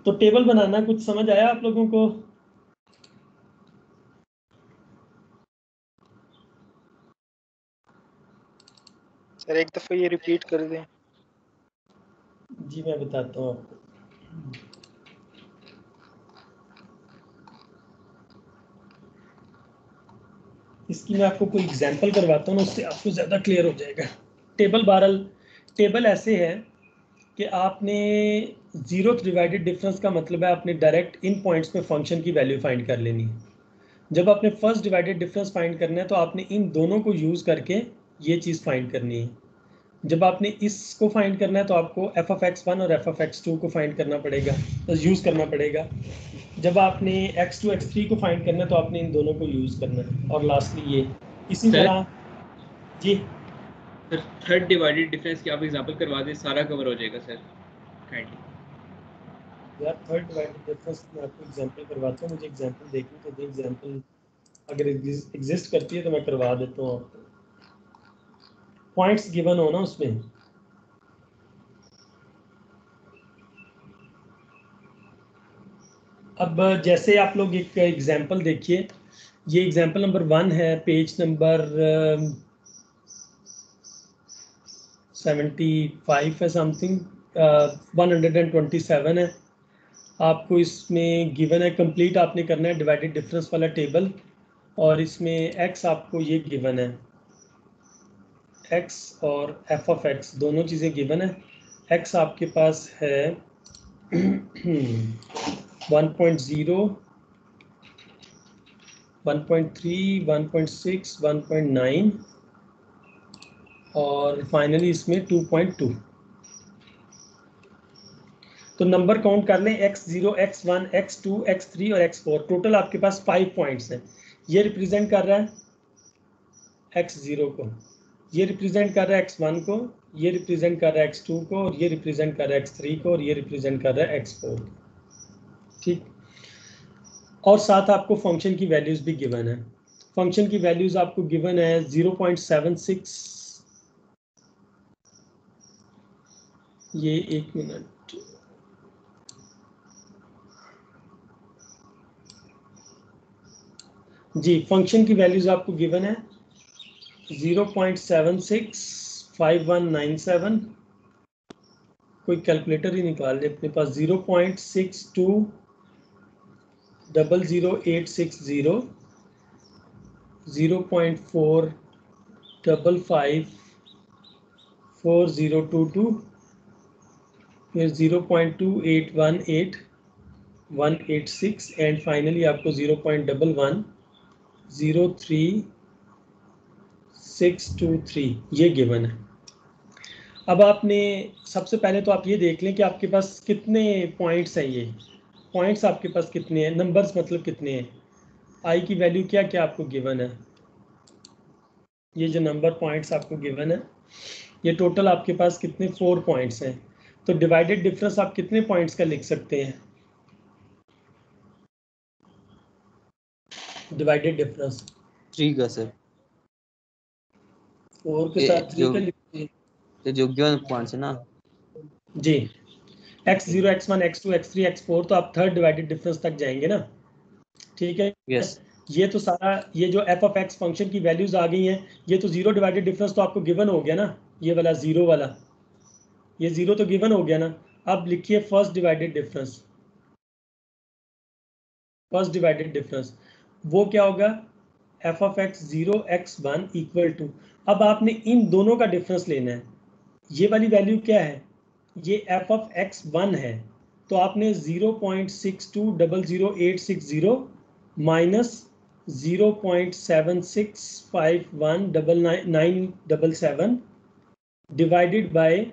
तो टेबल बनाना कुछ समझ आया आप लोगों को? सर एक दफा ये रिपीट कर दें। जी मैं बताता हूँ आपको। इसकी मैं आपको कोई एग्जांपल करवाता हूँ ना, उससे आपको ज़्यादा क्लियर हो जाएगा। टेबल ऐसे है कि आपने जीरो डिवाइडेड डिफरेंस का मतलब है आपने डायरेक्ट इन पॉइंट्स में फंक्शन की वैल्यू फाइंड कर लेनी है। जब आपने फर्स्ट डिवाइडेड डिफरेंस फाइंड करना है तो आपने इन दोनों को यूज़ करके ये चीज़ फाइंड करनी है। जब आपने इसको फाइंड करना है तो आपको एफ ऑफ एक्स वन और एफ ऑफ एक्स टू को फाइंड करना पड़ेगा, तो यूज़ करना पड़ेगा। जब आपने x2 x3 को फाइंड करना है तो आपने इन दोनों को यूज़ करना है, और लास्टली ये इसी सर? तरह। जी सर थर्ड डिवाइडेड डिफरेंस की आप एग्जांपल करवा दें, सारा कवर हो जाएगा सर काइंडली। यार थर्ड डिवाइडेड डिफरेंस मैं आपको एग्जांपल करवाता हूँ, मुझे एग्जांपल देखनी तो दे। एग्जांपल अगर एग्जिस्ट करती है तो मैं करवा देता हूँ आपको, पॉइंट्स गिवन हो ना उसमें। अब जैसे आप लोग एक एग्जांपल देखिए, ये एग्जांपल नंबर 1 है, पेज नंबर 75 है समथिंग, 127 है। आपको इसमें गिवन है, कंप्लीट आपने करना है डिवाइडेड डिफरेंस वाला टेबल, और इसमें x आपको ये गिवन है, x और f ऑफ x दोनों चीज़ें गिवन है। x आपके पास है 1.0, 1.3, 1.6, 1.9 और फाइनली इसमें 2.2। तो नंबर काउंट कर लें, x0, x1, x2, x3 और x4, टोटल आपके पास 5 पॉइंट्स हैं। ये रिप्रेजेंट कर रहा है x0 को, ये रिप्रेजेंट कर रहा है x1 को, ये रिप्रेजेंट कर रहा है x2 को, और ये रिप्रेजेंट कर रहा है x3 को, और ये रिप्रेजेंट कर रहा है x4। ठीक, और साथ आपको फंक्शन की वैल्यूज भी गिवन है। फंक्शन की वैल्यूज आपको गिवन है 0.76, ये 1 मिनट, जी फंक्शन की वैल्यूज आपको गिवन है 0.765197, कोई कैलकुलेटर ही निकाल ले अपने पास, 0.62000860, 0.4554022, फिर 0.2818186 एंड फाइनली आपको 0.1103 ये गिवन है। अब आपने सबसे पहले तो आप ये देख लें कि आपके पास कितने पॉइंट्स हैं। ये पॉइंट्स आपके पास कितने हैं, नंबर्स मतलब कितने हैं, आई की वैल्यू क्या क्या आपको गिवन है। ये जो नंबर पॉइंट्स आपको गिवन है, ये टोटल आपके पास कितने 4 पॉइंट्स हैं। तो डिवाइडेड डिफरेंस आप कितने पॉइंट्स का लिख सकते हैं, डिवाइडेड डिफरेंस 3 का सर, 4 के साथ 3 का लिखते हैं जो गिवन पॉइंट्स है ना जी। x0, x1, x2, x3, x4, तो आप थर्ड डिवाइडेड डिफरेंस तक जाएंगे ना। ठीक है, यस ये तो सारा, ये जो एफ ऑफ एक्स फंक्शन की वैल्यूज आ गई हैं, ये तो जीरो डिवाइडेड डिफरेंस तो आपको गिवन हो गया ना, ये वाला जीरो वाला, ये जीरो तो गिवन हो गया ना। अब लिखिए first divided difference, first divided difference वो क्या होगा, F of X 0x1 equal to, अब आपने इन दोनों का डिफरेंस लेना है। ये वाली वैल्यू क्या है, ये एफ ऑफ एक्स 1 है, तो आपने 0.62000860 माइनस 0.76519977 डिवाइडेड बाय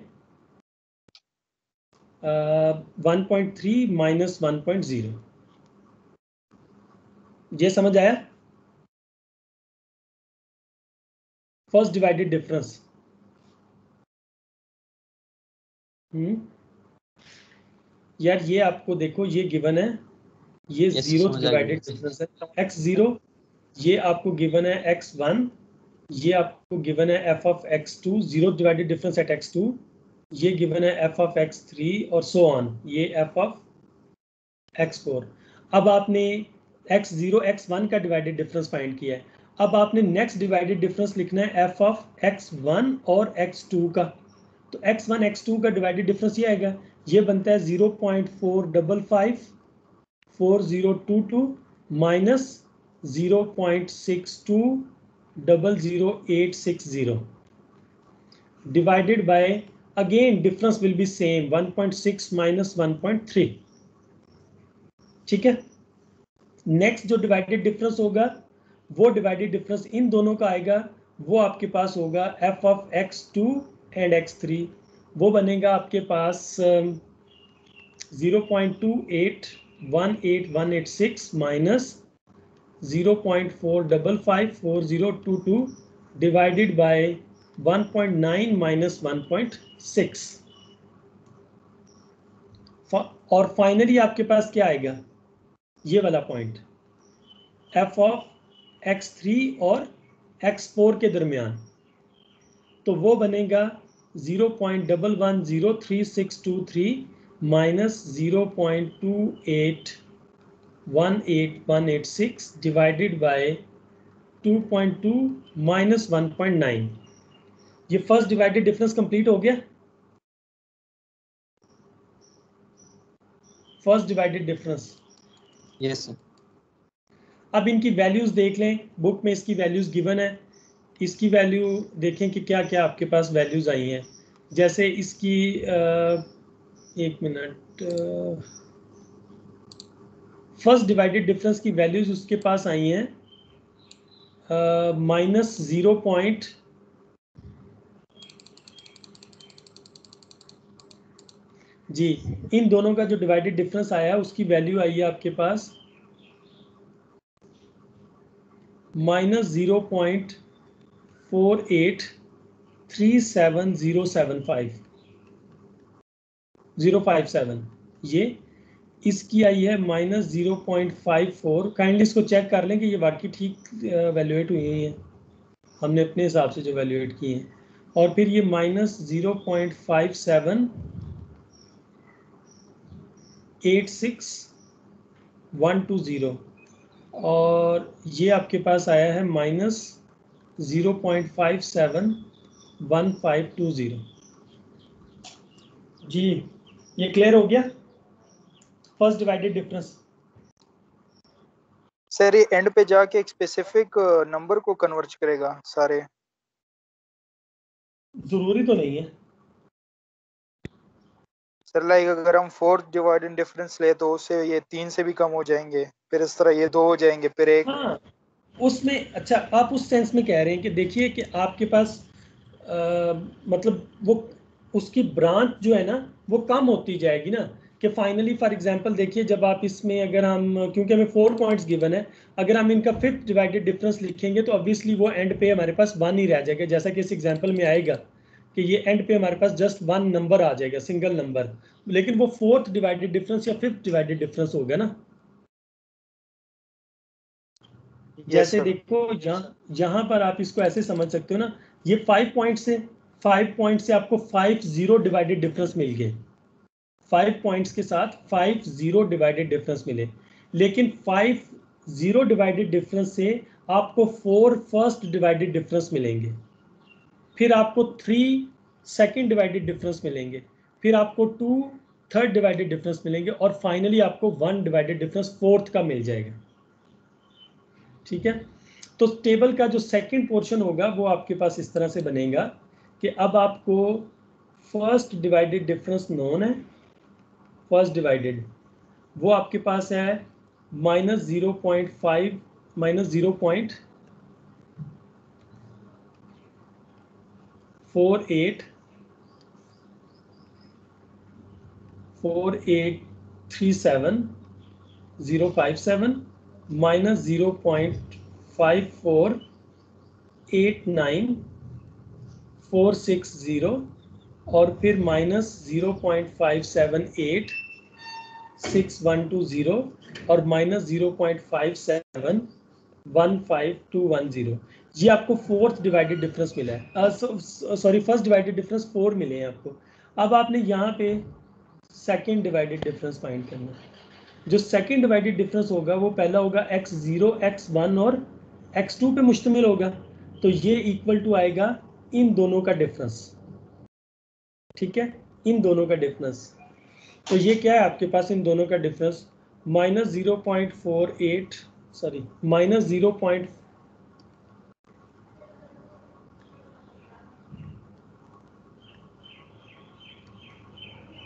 1.3 माइनस 1.0। ये समझ आया, फर्स्ट डिवाइडेड डिफरेंस। यार ये आपको देखो, ये गिवन है, ये Yes, जीरो समझ आ गया। डिवाइडेड डिफरेंस है, x0, ये आपको गिवन है x1, ये आपको गिवन है f of x2, zero divided difference at x2, ये गिवन है f ऑफ x3 और सो ऑन, ये f ऑफ x4। अब आपने x0 x1 का डिवाइडेड डिफरेंस फाइंड किया है, अब आपने नेक्स्ट डिवाइडेड डिफरेंस लिखना है f ऑफ x1 और x2 का। तो x1 x2 का डिवाइडेड डिफरेंस ये आएगा, ये बनता है 0.4554022 minus 0.62000860 divided by, again difference will be same, 1.6 minus 1.3। ठीक है, नेक्स्ट जो डिवाइडेड डिफरेंस होगा, वो डिवाइडेड डिफरेंस इन दोनों का आएगा, वो आपके पास होगा f of x2 and x3, वो बनेगा आपके पास 0.2818186 माइनस 0.4554022 डिवाइडेड बाय 1.9 माइनस 1.6, और फाइनली आपके पास क्या आएगा, ये वाला पॉइंट f ऑफ x3 और x4 के दरमियान, तो वो बनेगा 0.110363 माइनस 0.2818186 डिवाइडेड बाय 2.2 माइनस 1.9। ये फर्स्ट डिवाइडेड डिफरेंस कंप्लीट हो गया, first divided difference. Yes sir. अब इनकी वैल्यूज देख लें, बुक में इसकी वैल्यूज गिवन है, इसकी वैल्यू देखें कि क्या क्या आपके पास वैल्यूज आई हैं। जैसे इसकी एक मिनट, फर्स्ट डिवाइडेड डिफरेंस की वैल्यूज उसके पास आई हैं माइनस 0. जी, इन दोनों का जो डिवाइडेड डिफरेंस आया उसकी वैल्यू आई है आपके पास माइनस 0.4837075057, ये इसकी आई है माइनस 0.54। काइंडली इसको चेक कर लें कि ये वाकई ठीक वैल्यूएट हुई है, हमने अपने हिसाब से जो वैल्यूएट किए हैं। और फिर ये माइनस 0.5786120, और ये आपके पास आया है माइनस 0.571520। जी, ये क्लियर हो गया फर्स्ट डिवाइडेड डिफरेंस। सर ये एंड पे जाके एक स्पेसिफिक नंबर को कन्वर्ट करेगा सारे? जरूरी तो नहीं है सर लाइक अगर हम फोर्थ डिवाइडेड डिफरेंस ले तो उससे ये 3 से भी कम हो जाएंगे, फिर इस तरह ये 2 हो जाएंगे, फिर 1। हाँ, उसमें अच्छा आप उस सेंस में कह रहे हैं कि देखिए कि आपके पास मतलब वो उसकी ब्रांच जो है ना वो कम होती जाएगी ना, कि फाइनली फॉर एग्जांपल देखिए जब आप इसमें अगर हम, क्योंकि हमें 4 पॉइंट्स गिवन है, अगर हम इनका फिफ्थ डिवाइडेड डिफरेंस लिखेंगे तो ऑब्वियसली वो एंड पे हमारे पास 1 ही रह जाएगा, जैसा कि इस एग्जांपल में आएगा कि ये एंड पे हमारे पास जस्ट 1 नंबर आ जाएगा, सिंगल नंबर, लेकिन वो फोर्थ डिवाइडेड डिफरेंस या फिफ्थ डिवाइडेड डिफरेंस होगा ना। जैसे देखो यहाँ पर आप इसको ऐसे समझ सकते हो ना, ये 5 पॉइंट से आपको 5 जीरो डिवाइडेड डिफरेंस मिल गए, 5 पॉइंट्स के साथ 5 जीरो डिवाइडेड डिफरेंस मिले, लेकिन 5 जीरो डिवाइडेड डिफरेंस से आपको 4 फर्स्ट डिवाइडेड डिफरेंस मिलेंगे, फिर आपको 3 सेकंड डिवाइडेड डिफरेंस मिलेंगे, फिर आपको 2 थर्ड डिवाइडेड डिफरेंस मिलेंगे, और फाइनली आपको 1 डिवाइडेड डिफरेंस फोर्थ का मिल जाएगा। ठीक है, तो टेबल का जो सेकंड पोर्शन होगा वो आपके पास इस तरह से बनेगा कि अब आपको फर्स्ट डिवाइडेड डिफरेंस नोन है, फर्स्ट डिवाइडेड वो आपके पास है माइनस 0.5 माइनस 0.4837 माइनस 0.5489460, और फिर -0.5786120 और -0.57152210। ये आपको फोर्थ डिवाइडेड डिफरेंस मिला है, सॉरी फर्स्ट डिवाइडेड डिफरेंस 4 मिले हैं आपको। अब आपने यहाँ पे सेकेंड डिवाइडेड डिफरेंस फाइंड करना है। जो सेकेंड डिवाइडेड डिफरेंस होगा वो पहला होगा x0 x1 और x2 पे मुश्तमिल होगा, तो ये इक्वल टू आएगा इन दोनों का डिफरेंस। ठीक है, इन दोनों का डिफरेंस, तो ये क्या है आपके पास इन दोनों का difference -0.48 sorry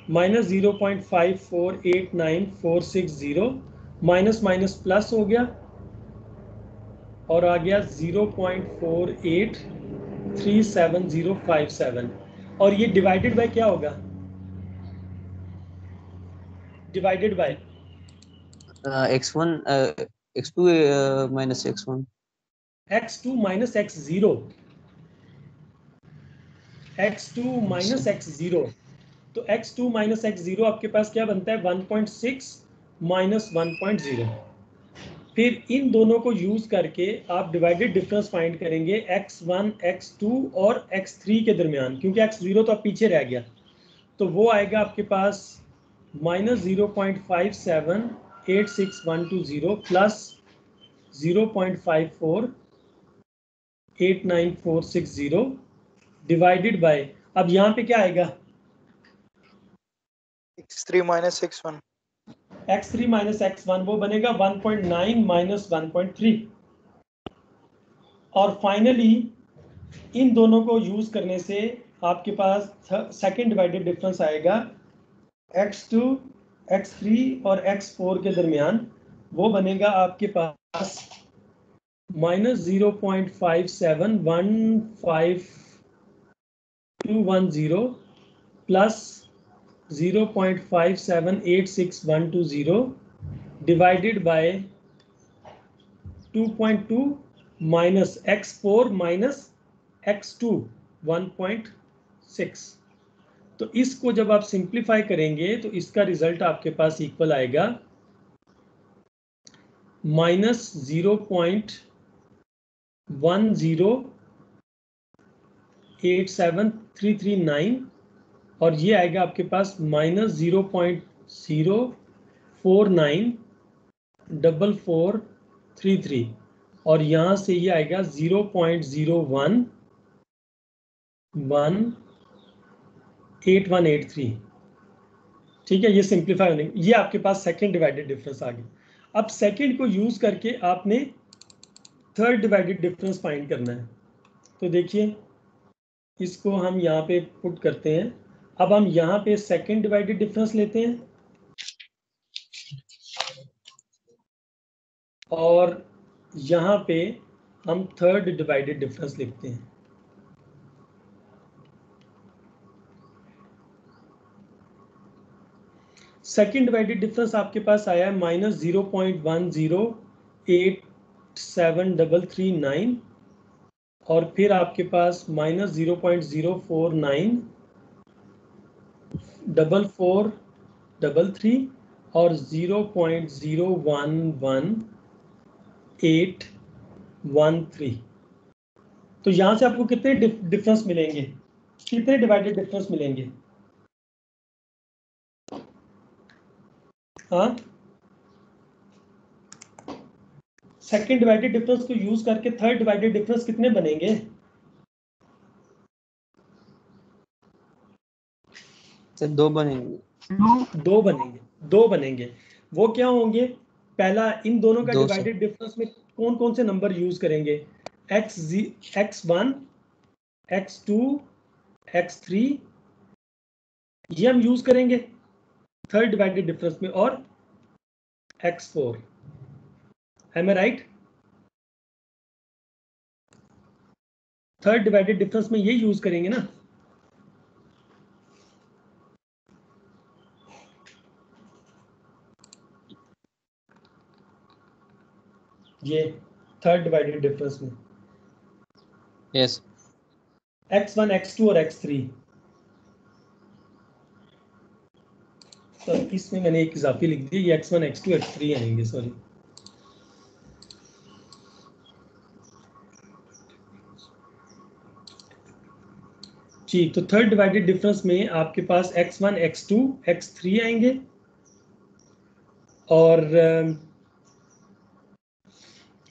-0.548946 minus minus plus हो गया और आ गया 0.483757 और ये डिवाइडेड बाय क्या होगा, divided by x1 x2 minus x1 x2 minus x0 x2 minus x0, तो x2 माइनस x0 आपके पास क्या बनता है 1.6 माइनस 1.0। फिर इन दोनों को यूज करके आप डिवाइडेड डिफरेंस फाइंड करेंगे x1 x2 और x3 के दरमियान, क्योंकि x0 तो अब पीछे रह गया, तो वो आएगा आपके पास -0.57861120 प्लस 0.548946 डिवाइडेड बाय, अब यहाँ पे क्या आएगा x3 minus x1 x3 minus x1 वो बनेगा 1.9 माइनस 1.3 और फाइनली इन दोनों को यूज करने से आपके पास सेकंड डिवाइडेड डिफरेंस आएगा x2 x3 और x4 के दरमियान, वो बनेगा आपके पास -0.5715210 plus 0.5786120 divided by 2.2 minus x4 minus x2 1.6। तो इसको जब आप सिंप्लीफाई करेंगे तो इसका रिजल्ट आपके पास इक्वल आएगा -0.1087339 और ये आएगा आपके पास -0.0494433 और यहाँ से ये आएगा 0.018183। ठीक है, ये सिंप्लीफाई होने, ये आपके पास सेकंड डिवाइडेड डिफरेंस आ गया। अब सेकंड को यूज करके आपने थर्ड डिवाइडेड डिफरेंस फाइंड करना है, तो देखिए इसको हम यहाँ पे पुट करते हैं। अब हम यहाँ पे सेकंड डिवाइडेड डिफरेंस लेते हैं और यहाँ पे हम थर्ड डिवाइडेड डिफरेंस लिखते हैं। सेकंड डिवाइडेड डिफरेंस आपके पास आया है -0.1087339 और फिर आपके पास -0.049443 और 0.011813। तो यहां से आपको कितने डिफरेंस मिलेंगे, कितने डिवाइडेड डिफरेंस मिलेंगे? हाँ, सेकंड डिवाइडेड डिफरेंस को यूज करके थर्ड डिवाइडेड डिफरेंस कितने बनेंगे? सर 2 बनेंगे। दो बनेंगे। वो क्या होंगे? पहला, इन दोनों का दो डिवाइडेड डिफरेंस में कौन कौन से नंबर यूज करेंगे? x1 x2 x3 ये हम यूज करेंगे थर्ड डिवाइडेड डिफरेंस में, और x4। M I right? Third divided difference में ये यूज करेंगे ना। ये थर्ड डिवाइडेड डिफरेंस में यस x1 x2 और x3 तो इसमें मैंने एक इजाफी लिख दी, ये x1 x2 x3 आएंगे, सॉरी। जी, तो थर्ड डिवाइडेड डिफरेंस में आपके पास x1 x2 x3 आएंगे, और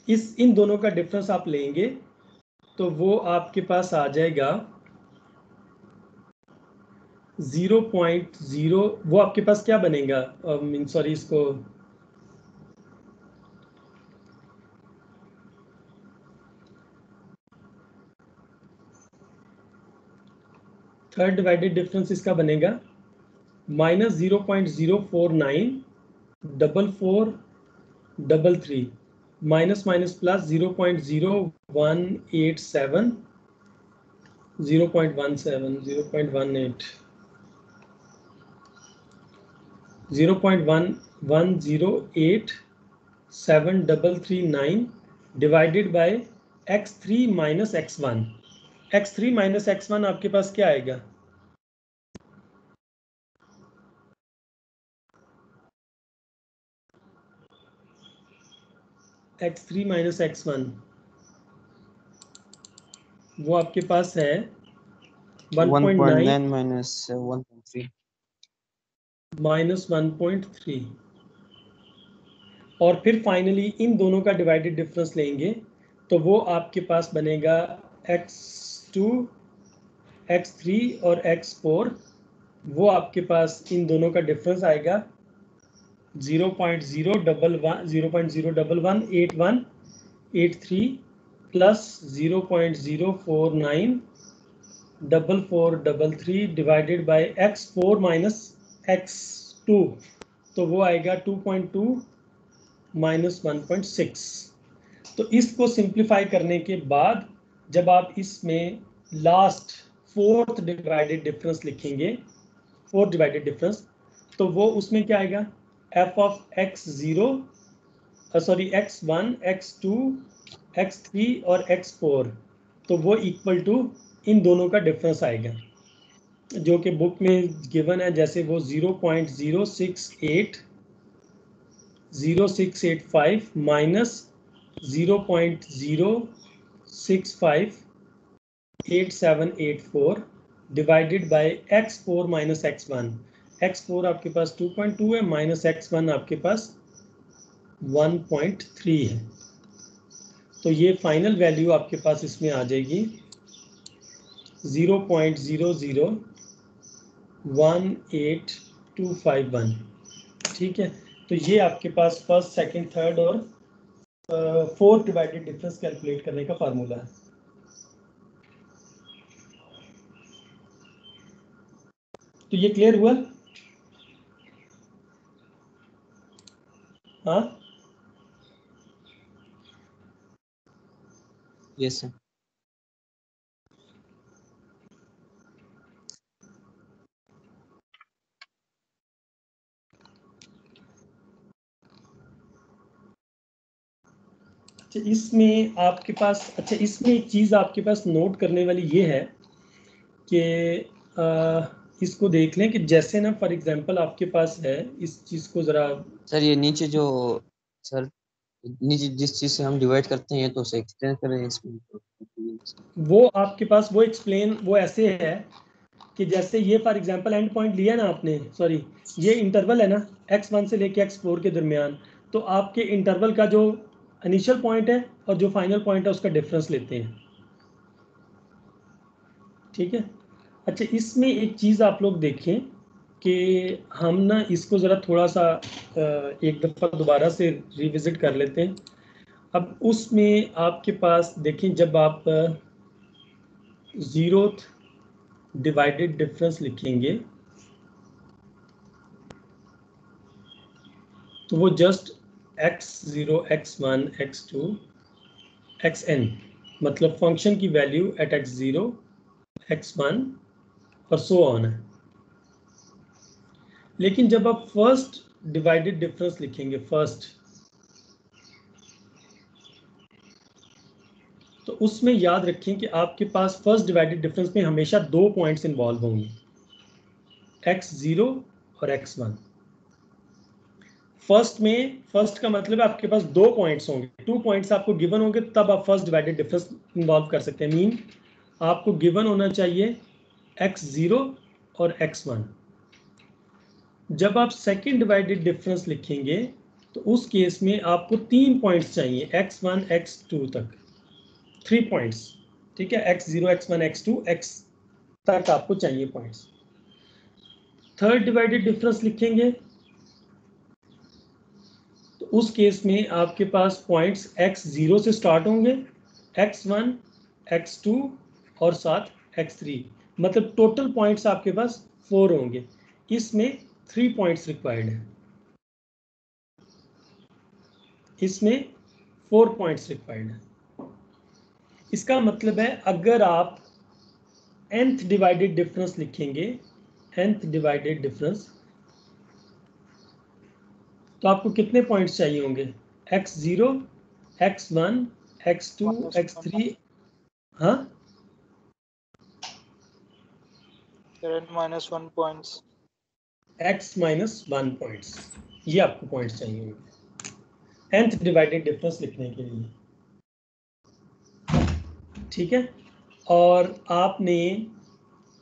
इन दोनों का डिफरेंस आप लेंगे तो वो आपके पास आ जाएगा 0.0, वो आपके पास क्या बनेगा, सॉरी इसको थर्ड डिवाइडेड डिफरेंस इसका बनेगा -0.0494433 minus minus plus 0.0187 0.17 0.18 0.11087339 divided by x3 minus x1। x3 minus x1 आपके पास क्या आएगा, x3 माइनस x1 वो आपके पास है 1.9 माइनस 1.3 माइनस 1.3, और फिर फाइनली इन दोनों का डिवाइडेड डिफरेंस लेंगे तो वो आपके पास बनेगा x2 x3 और x4, वो आपके पास इन दोनों का डिफरेंस आएगा 0.0118183 plus 0.0494433 divided by x4 minus x2, तो वो आएगा 2.2 माइनस 1.6। तो इसको सिंप्लीफाई करने के बाद जब आप इसमें लास्ट फोर्थ डिवाइडेड डिफरेंस लिखेंगे, फोर्थ डिवाइडेड डिफरेंस, तो वो उसमें क्या आएगा, f of x0 sorry x1 x2 x3 और x4, तो वो इक्वल टू इन दोनों का डिफरेंस आएगा जो कि बुक में गिवन है, जैसे वो 0.0685 minus 0.0658784 divided by x4 minus x1। x4 आपके पास 2.2 है, माइनस x1 आपके पास 1.3 है। तो ये फाइनल वैल्यू आपके पास इसमें आ जाएगी 0.0018251। ठीक है, तो ये आपके पास फर्स्ट सेकंड थर्ड और फोर्थ डिवाइडेड डिफरेंस कैलकुलेट करने का फार्मूला है। तो ये क्लियर हुआ? हाँ, यस सर। अच्छा इसमें आपके पास, अच्छा इसमें एक चीज़ आपके पास नोट करने वाली ये है कि इसको देख लें कि जैसे ना फॉर एग्जांपल आपके पास है, इस चीज़ को ज़रा सर ये नीचे जो सर नीचे जिस चीज से हम डिवाइड करते हैं तो उसे एक्सप्लेन करें इसमें। वो आपके पास वो एक्सप्लेन वो ऐसे है कि जैसे ये फॉर एग्जांपल एंड पॉइंट लिया ना आपने, सॉरी ये इंटरवल है ना x1 से लेके x4 के दरमियान, तो आपके इंटरवल का जो इनिशियल पॉइंट है और जो फाइनल पॉइंट है उसका डिफरेंस लेते हैं। ठीक है, अच्छा इसमें एक चीज़ आप लोग देखें कि हम ना इसको ज़रा थोड़ा सा एक दफ़ा दोबारा से रिविज़िट कर लेते हैं। अब उसमें आपके पास देखें, जब आप ज़ीरोथ डिवाइडेड डिफरेंस लिखेंगे तो वो just x0 x1 x2 xn, मतलब फंक्शन की वैल्यू एट x0 x1 और सो ऑन है। लेकिन जब आप फर्स्ट डिवाइडेड डिफरेंस लिखेंगे फर्स्ट, तो उसमें याद रखें कि आपके पास फर्स्ट डिवाइडेड डिफरेंस में हमेशा दो पॉइंट्स इन्वॉल्व होंगे, x0 और x1। फर्स्ट का मतलब है आपके पास 2 पॉइंट्स होंगे, 2 पॉइंट्स आपको गिवन होंगे, तब आप फर्स्ट डिवाइडेड डिफरेंस इन्वॉल्व कर सकते हैं। मीन आपको गिवन होना चाहिए x0 और x1। जब आप सेकंड डिवाइडेड डिफरेंस लिखेंगे तो उस केस में आपको 3 पॉइंट्स चाहिए, x1 x2 तक, 3 पॉइंट्स, ठीक है, x0 x1 x2 x तक आपको चाहिए पॉइंट्स। थर्ड डिवाइडेड डिफरेंस लिखेंगे तो उस केस में आपके पास पॉइंट्स x0 से स्टार्ट होंगे, x1 x2 और साथ x3, मतलब टोटल पॉइंट्स आपके पास 4 होंगे। इसमें 3 पॉइंट्स रिक्वायर्ड है, इसमें 4 पॉइंट्स रिक्वायर्ड है। इसका मतलब है अगर आप nth डिवाइडेड डिफरेंस लिखेंगे, nth डिवाइडेड डिफरेंस, तो आपको कितने पॉइंट्स चाहिए होंगे, x0 x1 x2 x3, हाँ, 7 - 1 पॉइंट्स, x - 1 पॉइंट्स, ये आपको पॉइंट्स चाहिए होंगे nth डिवाइडेड डिफरेंस लिखने के लिए, ठीक है। और आपने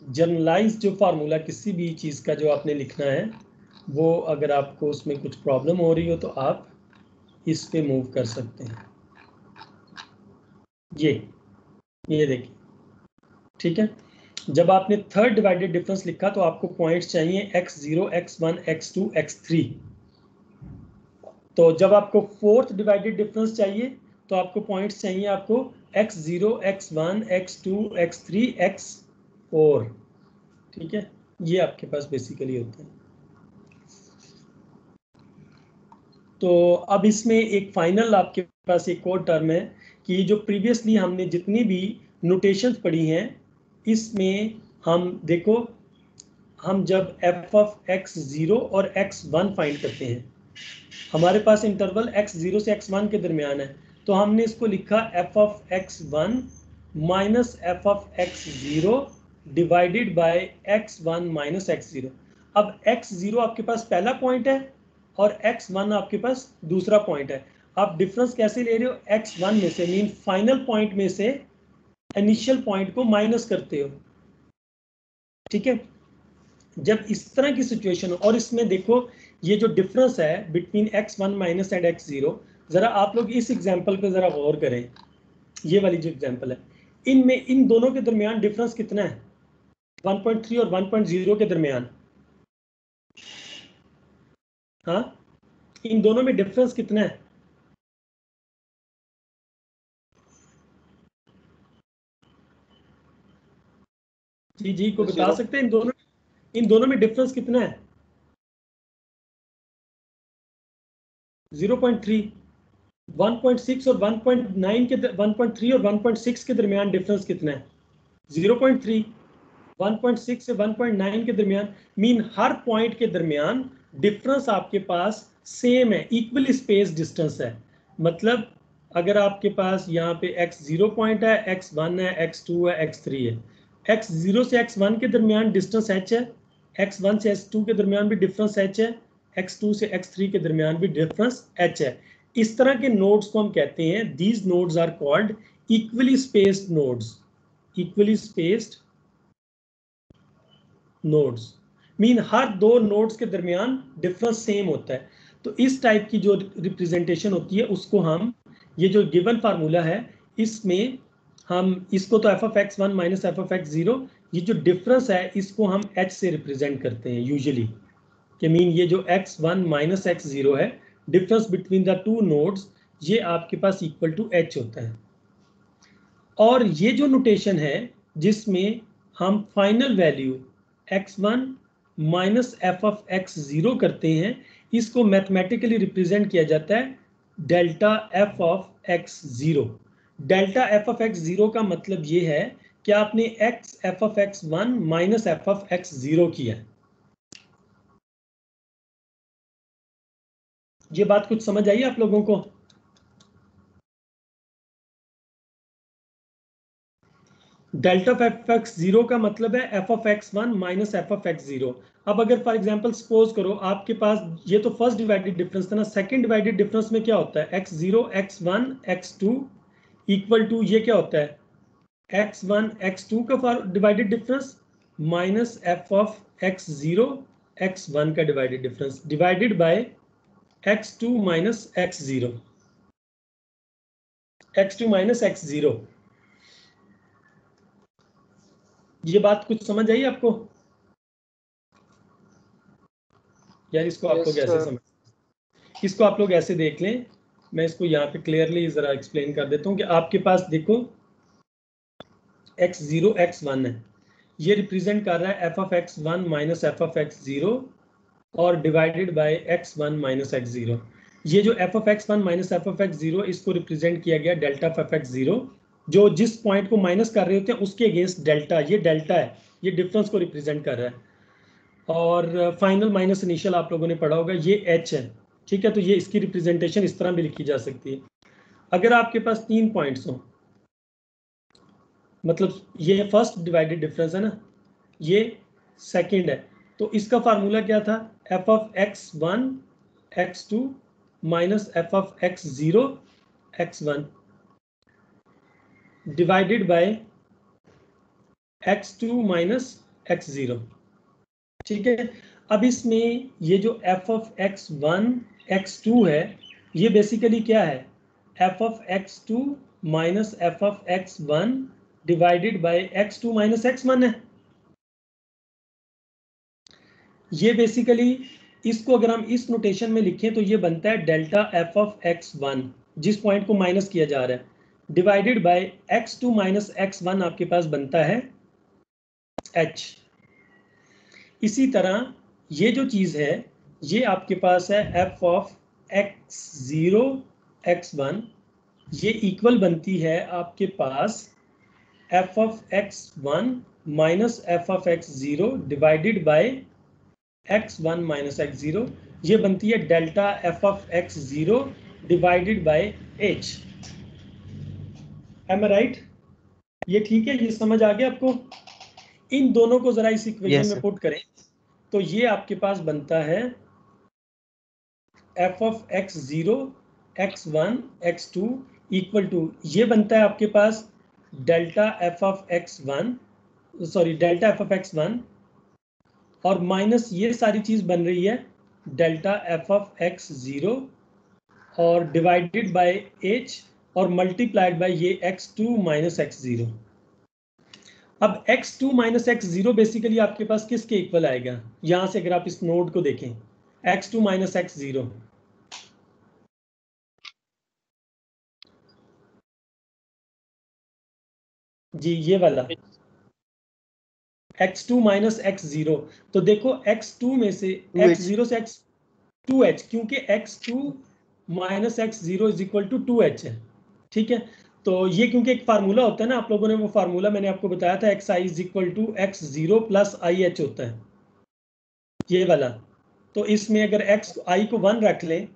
जनरलाइज जो फार्मूला किसी भी चीज़ का जो आपने लिखना है, वो अगर आपको उसमें कुछ प्रॉब्लम हो रही हो तो आप इस पे मूव कर सकते हैं, ये देखिए, ठीक है। जब आपने थर्ड डिवाइडेड डिफरेंस लिखा तो आपको पॉइंट्स चाहिए x0 x1 x2 x3। तो जब आपको फोर्थ डिवाइडेड डिफरेंस चाहिए तो आपको पॉइंट्स चाहिए आपको x0 x1 x2 x3 x4, ठीक है। ये आपके पास बेसिकली होता है। तो अब इसमें एक फाइनल आपके पास एक और टर्म है कि जो प्रीवियसली हमने जितनी भी नोटेशंस पढ़ी हैं, इसमें हम देखो, हम जब f ऑफ x0 और x1 फाइंड करते हैं, हमारे पास इंटरवल x0 से x1 के दरमियान है, तो हमने इसको लिखा f of x1 minus f of x0 divided by x1 minus x0। अब x0 आपके पास पहला पॉइंट है और x1 आपके पास दूसरा पॉइंट है। आप डिफरेंस कैसे ले रहे हो, x1 में से, मीन फाइनल पॉइंट में से इनिशियल पॉइंट को माइनस करते हो, ठीक है। जब इस तरह की सिचुएशन हो, और इसमें देखो ये जो डिफरेंस है between x1 minus and x0, जरा आप लोग इस एग्जांपल पे जरा गौर करें, ये वाली जो एग्जांपल है, इनमें इन दोनों के दरमियान डिफरेंस कितना है, 1.3 और 1.0 के दरमियान, हाँ, इन दोनों में डिफरेंस कितना है, जी को बता सकते हैं, इन दोनों में डिफरेंस कितना है, 0.3, 1.6 और 1.9 के 1.3 और 1.6 के दरमियान डिफरेंस कितना है, 0.3, 1.6 से 1.9 के दरमियान, मीन हर पॉइंट के दरमियान डिफरेंस आपके पास सेम है, इक्वली स्पेस डिस्टेंस है। मतलब अगर आपके पास यहाँ पे x0 पॉइंट है, x1 है, x2 है, x3 है, x0 से x1 के दरमियान डिस्टेंस h है, x1 से x2 के दरमियान भी डिफरेंस h है, x2 से x3 के दरमियान भी डिफरेंस h है। इस तरह के नोड्स को हम कहते हैं, these nodes are called equally spaced nodes, equally spaced nodes, mean हर दो नोड्स के दरमियान डिफरेंस सेम होता है। तो इस टाइप की जो रिप्रेजेंटेशन होती है उसको हम, ये जो गिवन फार्मूला है, इसमें हम इसको तो f of x1 minus f of x0, ये जो डिफरेंस है इसको हम h से रिप्रेजेंट करते हैं यूजुअली, कि मीन ये जो x1 माइनस x0 है, difference between the two nodes, ये आपके पास इक्वल टू h होता है। और ये जो नोटेशन है जिसमें हम final value x1 minus f of x0 करते हैं, इसको मैथमेटिकली रिप्रेजेंट किया जाता है delta f of x0। Delta f of x0 का मतलब ये है कि आपने x f of x1 minus f of x0 किया। ये बात कुछ समझ आई आप लोगों को? Delta of f of x0 का मतलब है f of x1 minus f of x0। अब अगर फॉर एग्जांपल सपोज करो आपके पास ये तो फर्स्ट डिवाइडेड डिफरेंस था ना, सेकंड डिवाइडेड डिफरेंस में क्या होता है, x0 x1 x2 equal to ये क्या होता है, x1 x2 का divided difference minus f of x0 x1 का divided difference divided by x2 minus x0, x2 minus x0। ये बात कुछ समझ आई आपको यार? इसको आप लोग ऐसे समझ, इसको आप लोग ऐसे देख लें, मैं इसको यहाँ पे क्लियरली जरा एक्सप्लेन कर देता हूँ कि आपके पास देखो x0 x1 है, ये रिप्रेजेंट कर रहा है f of x1 minus f of x0 और divided by x1 minus x0। ये जो f of x1 minus f of x0 इसको रिप्रेजेंट किया गया डेल्टा ऑफ x0, जो जिस पॉइंट को माइनस कर रहे होते हैं उसके अगेंस्ट डेल्टा, ये डेल्टा है, ये डिफरेंस को रिप्रेजेंट कर रहा है। और फाइनल माइनस इनिशियल आप लोगों ने पढ़ा होगा, ये h है, ठीक है। तो ये इसकी रिप्रेजेंटेशन इस तरह भी लिखी जा सकती है। अगर आपके पास 3 पॉइंट्स हो, मतलब ये फर्स्ट डिवाइडेड डिफरेंस है ना, ये सेकंड है, तो इसका फार्मूला क्या था, f of x1 x2 minus f of x0 x1 divided by x2 minus x0, ठीक है। अब इसमें ये जो f ऑफ x1 x2 है, ये बेसिकली क्या है, f of x2 minus f of x1 divided by x2 minus x1 है। ये बेसिकली इसको अगर हम इस नोटेशन में लिखें तो ये बनता है डेल्टा f ऑफ x1, जिस पॉइंट को माइनस किया जा रहा है, divided by x2 minus x1 आपके पास बनता है h। इसी तरह ये जो चीज़ है ये आपके पास है f ऑफ x0 x1, ये इक्वल बनती है आपके पास f of x1 minus f of x0 divided by x1 minus x0, ये बनती है delta f of x0 divided by h। Am I right? ये ठीक है, ये समझ आ गया आपको? इन दोनों को जरा इस इक्वेशन में पुट करें तो ये आपके पास बनता है f of x0 x1 x2 equal to, ये बनता है आपके पास delta f of x1, sorry delta f of x1, और माइनस ये सारी चीज बन रही है डेल्टा f ऑफ x0 और डिवाइडेड बाय h और मल्टीप्लाइड बाय ये x2 माइनस x0। अब x2 माइनस x0 बेसिकली आपके पास किसके इक्वल आएगा, यहां से अगर आप इस नोड को देखें, x2 माइनस x0, जी ये वाला x2 माइनस x0, तो देखो x2 में से x0 से x2h, क्योंकि x2 minus x0 is equal to 2h है, ठीक है। तो ये क्योंकि एक फार्मूला होता है ना, आप लोगों ने वो फार्मूला मैंने आपको बताया था, xi is equal to x0 plus ih होता है, ये वाला। तो इसमें अगर i को 1 रख लें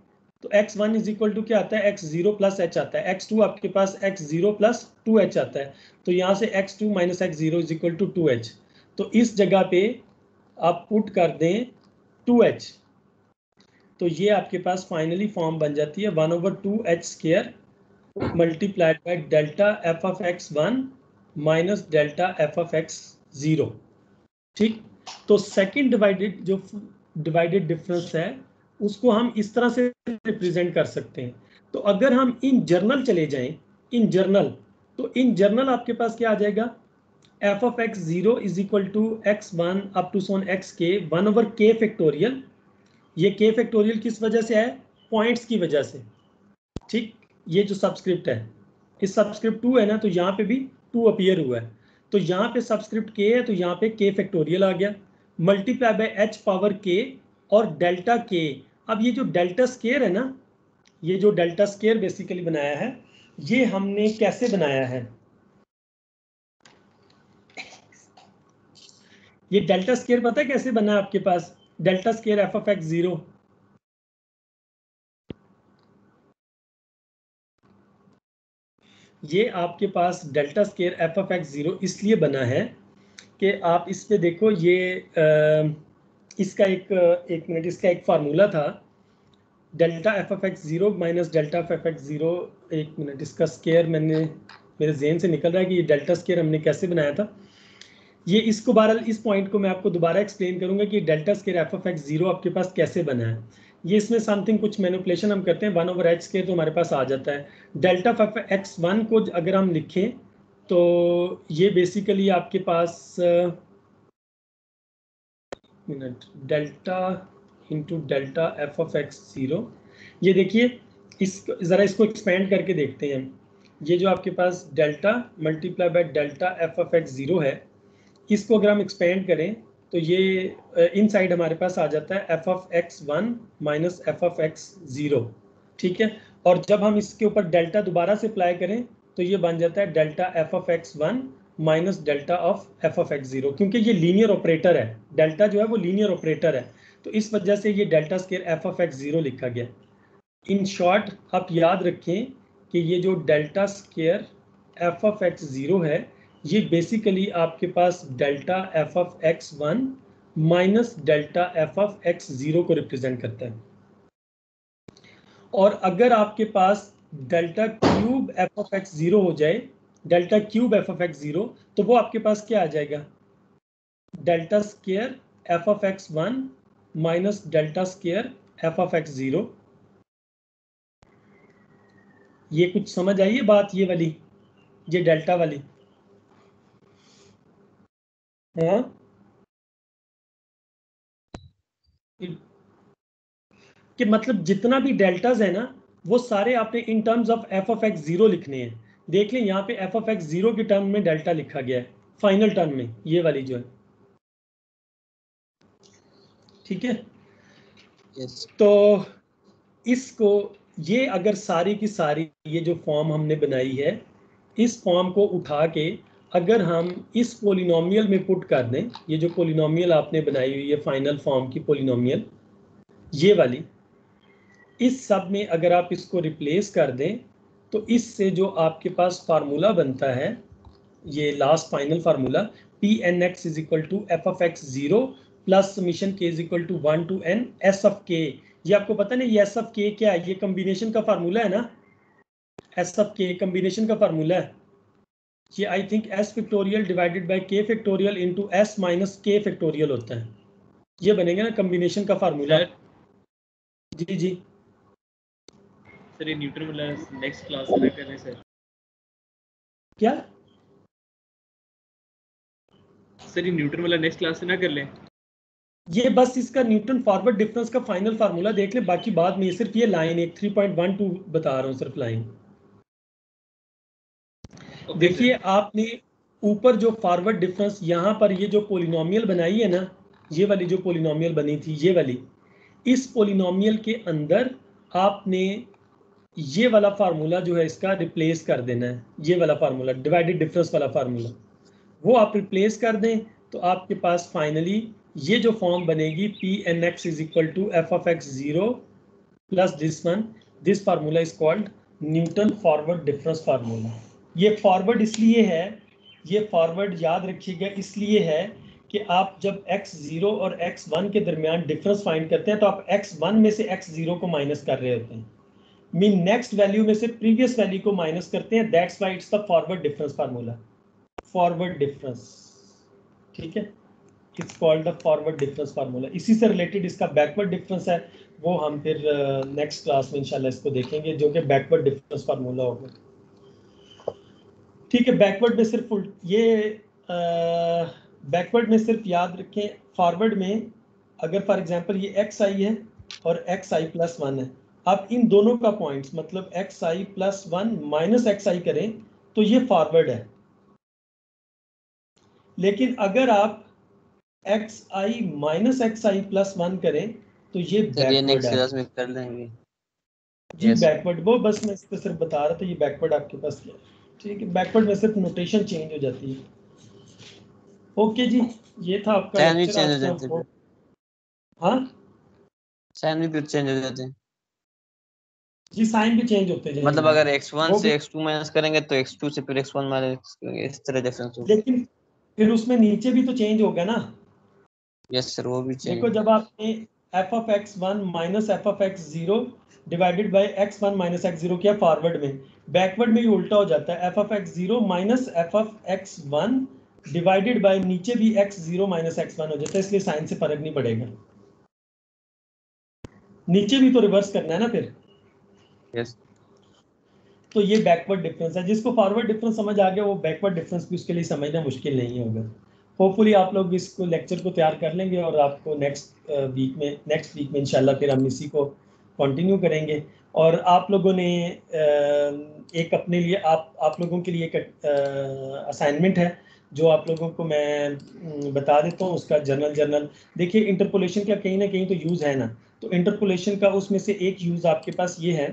तो x1 इज इक्वल टू क्या आता है, x0 प्लस h आता है, x2 आपके पास x0 प्लस 2h आता है, तो यहाँ से x2 minus x0 is equal to 2h। तो इस जगह पे आप पुट कर दें 2h, तो ये आपके पास फाइनली फॉर्म बन जाती है 1/2h square multiplied by delta f of x1 minus delta f of x0, ठीक। तो सेकंड जो डिवाइडेड डिफरेंस है उसको हम इस तरह से रिप्रेजेंट कर सकते हैं। तो अगर हम इन जर्नल चले जाएं, इन जर्नल, तो इन जर्नल आपके पास क्या आ जाएगा, f of x0 is equal to x1 up to so on xk 1/k factorial. ये k फैक्टोरियल किस वजह से है, पॉइंट्स की वजह से, ठीक। ये जो सबस्क्रिप्ट है, इस सबस्क्रिप्ट 2 है ना, तो यहाँ पे भी 2 अपीयर हुआ है, तो यहाँ पे सबस्क्रिप्ट k है तो यहाँ पे k फैक्टोरियल आ गया, multiply by h power k और डेल्टा k। अब ये जो डेल्टा स्केयर है ना, ये जो डेल्टा स्केयर बेसिकली बनाया है, ये हमने कैसे बनाया है, ये डेल्टा स्केयर पता है कैसे बना है आपके पास, delta square f of x0, ये आपके पास delta square f of x0 इसलिए बना है कि आप इस पे देखो, ये इसका एक मिनट, इसका एक फार्मूला था delta F of X zero minus delta F x zero. एक मिनट, इसका स्केयर मेरे जहन से निकल रहा है कि ये डेल्टा स्केयर हमने कैसे बनाया था। ये इसको बहरहाल इस पॉइंट को मैं आपको दोबारा एक्सप्लेन करूंगा कि delta square F of X zero आपके पास कैसे बना है। ये इसमें समथिंग कुछ मैनिपुलेशन हम करते हैं, 1/h स्केयर तो हमारे पास आ जाता है। डेल्टा एफ एक्स वन को अगर हम लिखें तो ये बेसिकली आपके पास minute delta into delta F of X zero. ये देखिए ज़रा इसको एक्सपेंड करके देखते हैं। ये जो आपके पास delta multiply by delta F of X zero है, इसको अगर हम एक्सपेंड करें तो ये इनसाइड हमारे पास आ जाता है F of X one minus F of X zero, ठीक है। और जब हम इसके ऊपर डेल्टा दोबारा से अप्लाई करें तो ये बन जाता है delta F of X one minus delta of F of X zero, क्योंकि ये लीनियर ऑपरेटर है। डेल्टा जो है वो लीनियर ऑपरेटर है, तो इस वजह से ये delta square F of X zero लिखा गया। इन शॉर्ट आप याद रखें कि ये जो delta square F of X zero है, ये बेसिकली आपके पास delta F of X one minus delta F of X zero को रिप्रेजेंट करता है। और अगर आपके पास delta cube F of X zero हो जाए, delta cube F of X zero, तो वो आपके पास क्या आ जाएगा, delta square F of X one minus delta square F of X zero. ये कुछ समझ आई है बात, ये वाली, ये डेल्टा वाली? हाँ, कि मतलब जितना भी डेल्टाज है ना, वो सारे आपने in terms of F of X zero लिखने हैं। देख लें यहाँ पे एफ ऑफ एक्स जीरो के टर्म में डेल्टा लिखा गया है, फाइनल टर्म में, ये वाली जो है, ठीक है। यस। तो इसको, ये अगर सारी की सारी ये जो फॉर्म हमने बनाई है, इस फॉर्म को उठा के अगर हम इस पोलिनोमियल में पुट कर दें, ये जो पोलिनोमियल आपने बनाई हुई है फाइनल फॉर्म की पोलिनोमियल, ये वाली, इस सब में अगर आप इसको रिप्लेस कर दें तो इससे जो आपके पास फार्मूला बनता है, ये last final formula, P N X is equal to F of X zero plus summation K is equal to 1 to n S of K. ये आपको पता नहीं ये एस ऑफ के क्या है? ये कम्बिनेशन का फार्मूला है ना, एस ऑफ के कम्बिनेशन का फार्मूला है। ये I think S factorial divided by के फैक्टोरियल इनटू एस माइनस के फैक्टोरियल होता है। ये बनेगा ना कम्बिनेशन का फार्मूला। जी जी सर, ये न्यूटन वाला नेक्स्ट क्लास में करें सर? क्या सर, ये न्यूटन वाला नेक्स्ट क्लास से ना कर लें? ये बस इसका न्यूटन फॉरवर्ड डिफरेंस का फाइनल फार्मूला देख ले, बाकी बाद में सिर्फ ये लाइन एक 3.12 बता रहा हूँ, सिर्फ लाइन। देखिए आपने ऊपर जो फॉरवर्ड डिफरेंस यहाँ पर ये जो पोलिनोमियल बनाई है ना, ये वाली जो पोलिनोमियल बनी थी, ये वाली, इस पोलिनोमियल के अंदर आपने ये वाला फार्मूला जो है इसका रिप्लेस कर देना है। ये वाला फार्मूला डिवाइडेड डिफरेंस वाला फार्मूला, वो आप रिप्लेस कर दें तो आपके पास फाइनली ये जो फॉर्म बनेगी P N X is equal to F of X zero plus this one. This formula is called Newton forward difference formula. ये फॉरवर्ड इसलिए है, ये फॉरवर्ड याद रखिएगा इसलिए है कि आप जब x0 और x1 के दरमियान डिफरेंस फाइंड करते हैं तो आप x1 में से x0 को माइनस कर रहे होते हैं, मीन नेक्स्ट वैल्यू में से प्रीवियस वैल्यू को माइनस करते हैं। That's why it's the forward difference formula, forward difference, ठीक है। It's called the forward difference formula. इसी से रिलेटेड इसका बैकवर्ड डिफरेंस है, वो हम फिर नेक्स्ट क्लास में इंशाल्लाह इसको देखेंगे, जो कि बैकवर्ड डिफरेंस फार्मूला होगा, ठीक है। बैकवर्ड में सिर्फ ये बैकवर्ड में सिर्फ याद रखें, फॉरवर्ड में अगर फॉर एग्जांपल ये एक्स आई है और एक्स आई प्लस वन है, आप इन दोनों का पॉइंट्स मतलब एक्स आई प्लस वन माइनस एक्स आई करें तो ये फॉरवर्ड है। लेकिन अगर आप एक्स आई माइनस एक्स आई प्लस वन करें तो ये बैकवर्ड है। में कर लेंगे जी बैकवर्ड, वो बस मैं इसको सिर्फ बता रहा था, ये बैकवर्ड आपके पास क्या है, ठीक है। बैकवर्ड में सिर्फ नोटेशन चेंज हो जाती है। ओके जी, ये था आपका साइन भी चेंज हो जाते हैं। हाँ, साइन भी फिर चेंज हो जाते हैं जी, साइन भी चेंज होते हैं। मतलब अगर x1 से x2 माइनस करेंगे तो x2 से फिर x1 माइनस करेंगे, इस तरह डिफरेंस होगा। लेकिन फिर उसमें नीचे भी तो चेंज होगा ना, यस सर, वो भी चेंज। देखो जब आपने F of X one minus F of X zero divided by x one minus x zero किया फॉरवर्ड में, बैकवर्ड में ये उल्टा हो जाता है, F of X zero minus F of X one divided by नीचे भी x zero minus X one हो जाता है, इसलिए साइन से फर्क नहीं पड़ेगा। नीचे भी तो रिवर्स करना है ना फिर। यस। तो ये बैकवर्ड डिफरेंस है, जिसको फॉरवर्ड डिफरेंस समझ आ गया वो बैकवर्ड डिफरेंस भी उसके लिए समझना मुश्किल नहीं होगा। होपफुली आप लोग इसको लेक्चर को तैयार कर लेंगे और आपको नेक्स्ट वीक में इंशाल्लाह फिर हम इसी को कंटिन्यू करेंगे। और आप लोगों ने एक अपने लिए आप लोगों के लिए एक असाइनमेंट है जो आप लोगों को मैं बता देता हूँ उसका जर्नल। देखिए इंटरपोलेशन का कहीं ना कहीं तो यूज़ है ना, तो इंटरपोलेशन का उसमें से एक यूज़ आपके पास ये है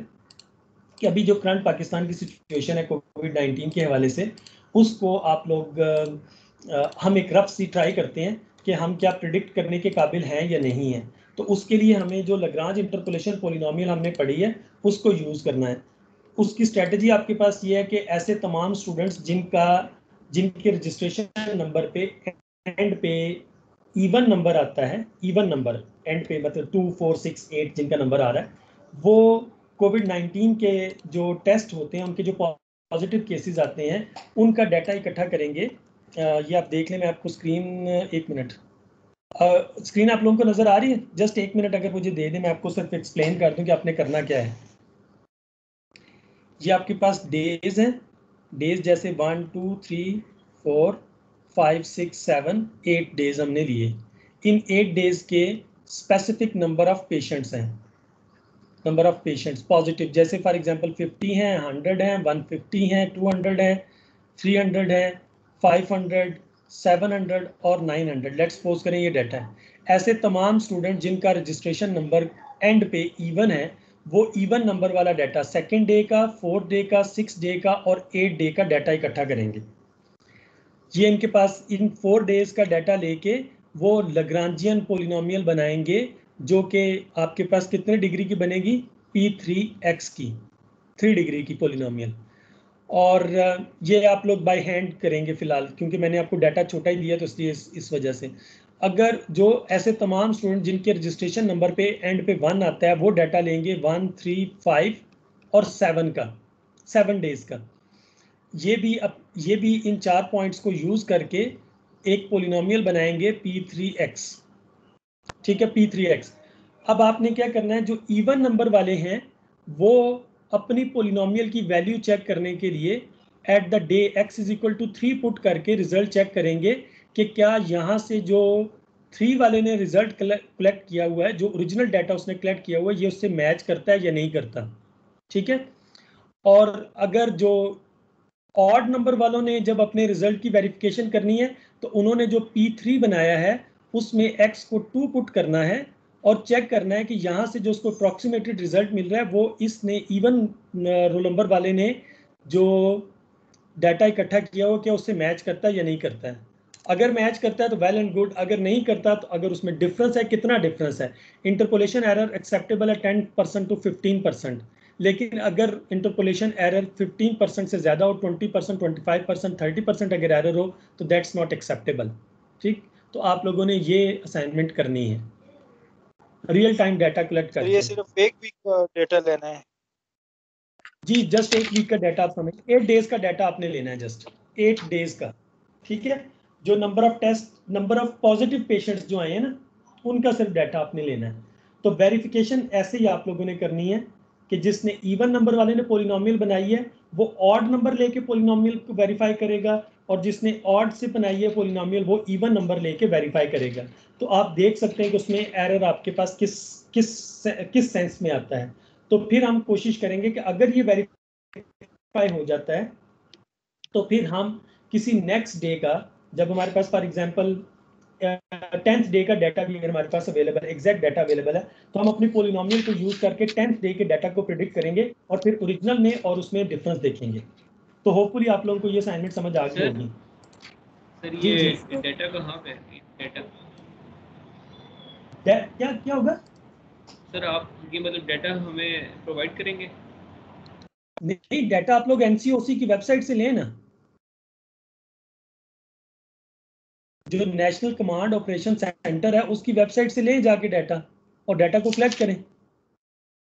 कि अभी जो करंट पाकिस्तान की सिचुएशन है कोविड-19 के हवाले से, उसको आप लोग हम एक रफ सी ट्राई करते हैं कि हम क्या प्रिडिक्ट करने के काबिल हैं या नहीं हैं। तो उसके लिए हमें जो लग्रांज इंटरपोलेशन पॉलिनोमियल हमने पढ़ी है उसको यूज़ करना है। उसकी स्ट्रेटजी आपके पास ये है कि ऐसे तमाम स्टूडेंट्स जिनके रजिस्ट्रेशन नंबर पे एंड पे इवन नंबर आता है, इवन नंबर एंड पे मतलब 2 4 6 8 जिनका नंबर आ रहा है, वो कोविड-19 के जो टेस्ट होते हैं उनके जो पॉजिटिव केसेस आते हैं उनका डाटा इकट्ठा करेंगे। ये आप देख लें, मैं आपको स्क्रीन एक मिनट, स्क्रीन आप लोगों को नज़र आ रही है? जस्ट एक मिनट अगर मुझे दे दें, मैं आपको सिर्फ एक्सप्लेन कर दूं कि आपने करना क्या है। ये आपके पास डेज हैं, डेज जैसे 1 2 3 4 5 6 7 8 डेज हमने लिए। इन 8 डेज के स्पेसिफिक नंबर ऑफ पेशेंट्स हैं, नंबर ऑफ पेशेंट्स पॉजिटिव, जैसे फॉर एग्जांपल 50 हैं, 100 हैं, 150 हैं, 200 हैं, 300 हैं, 500, 700 और 900। लेट्स सपोज करें ये डाटा है। ऐसे तमाम स्टूडेंट जिनका रजिस्ट्रेशन नंबर एंड पे इवन है, वो इवन नंबर वाला डाटा सेकेंड डे का, 4th डे का, 6th डे का और 8th डे का डाटा इकट्ठा करेंगे। ये इनके पास इन 4 डेज का डाटा लेके वो लग्रांजियन पोलिनोमियल बनाएंगे जो कि आपके पास कितने डिग्री की बनेगी, P3x की, 3 डिग्री की पोलिनोमियल। और ये आप लोग बाय हैंड करेंगे फिलहाल, क्योंकि मैंने आपको डाटा छोटा ही दिया तो इसलिए इस वजह से। अगर जो ऐसे तमाम स्टूडेंट जिनके रजिस्ट्रेशन नंबर पे एंड पे 1 आता है वो डाटा लेंगे 1 3 5 और 7 का, 7 डेज का। ये भी इन 4 पॉइंट्स को यूज करके एक पोलिनोमियल बनाएंगे P3x, ठीक है, P3x। अब आपने क्या करना है, जो इवन नंबर वाले हैं वो अपनी पोलिनोमियल की वैल्यू चेक करने के लिए at the day x is equal to 3 put करके रिजल्ट चेक करेंगे कि क्या यहाँ से जो 3 वाले ने रिजल्ट कलेक्ट किया हुआ है, जो ओरिजिनल डाटा उसने कलेक्ट किया हुआ है, ये उससे मैच करता है या नहीं करता, ठीक है। और अगर जो ऑड नंबर वालों ने जब अपने रिजल्ट की वेरिफिकेशन करनी है तो उन्होंने जो P3 बनाया है उसमें x को 2 पुट करना है और चेक करना है कि यहाँ से जो उसको अप्रॉक्सीमेटेड रिजल्ट मिल रहा है वो इसने इवन रोल नंबर वाले ने जो डाटा इकट्ठा किया हो क्या उससे मैच करता है या नहीं करता है। अगर मैच करता है तो वेल एंड गुड, अगर नहीं करता तो अगर उसमें डिफरेंस है, कितना डिफरेंस है, इंटरपोलेशन एरर एक्सेप्टेबल है 10% टू 15%, लेकिन अगर इंटरपोलेशन एरर 15% से ज़्यादा हो, 20%, 25%, 30% अगर एरर हो तो दैट्स नॉट एक्सेप्टेबल, ठीक। तो आप लोगों ने ये असाइनमेंट करनी है, real time data collect sir करके। ये सिर्फ एक वीक का डेटा लेना है? जी जस्ट 1 वीक का डाटा आप समझ, 8 डेज का डाटा आपने लेना है, जस्ट 8 डेज का, ठीक है। जो number of test, number of positive patients जो आए हैं ना, उनका सिर्फ डाटा आपने लेना है। तो वेरिफिकेशन ऐसे ही आप लोगों ने करनी है कि जिसने इवन नंबर वाले ने पोलिनोमियल बनाई है वो ऑड नंबर लेके पोलिनोमियल को वेरीफाई करेगा, और जिसने ऑड से बनाई है पोलिनोमियल वो इवन नंबर लेके वेरीफाई करेगा। तो आप देख सकते हैं कि उसमें एरर आपके पास किस सेंस में आता है। तो फिर हम कोशिश करेंगे कि अगर ये वेरीफाई हो जाता है तो फिर हम किसी नेक्स्ट डे का, जब हमारे पास फॉर एग्जांपल 10th डे का डाटा भी अगर हमारे पास अवेलेबल, एग्जैक्ट डाटा अवेलेबल है, तो हम अपनी पोलिनोमियल को यूज करके 10th डे के डाटा को प्रिडिक्ट करेंगे और फिर ओरिजिनल में और उसमें डिफरेंस देखेंगे। तो होपफुली आप लोगों को ये असाइनमेंट समझ आ गई होगी। सर जी ये जी डाटा कहाँ पे है? डाटा क्या होगा सर, आप ये मतलब डाटा हमें प्रोवाइड करेंगे? नहीं, डाटा आप लोग एनसीओसी की वेबसाइट से लें ना, जो नेशनल कमांड ऑपरेशन सेंटर है उसकी वेबसाइट से ले जाके डाटा और डाटा को कलेक्ट करें।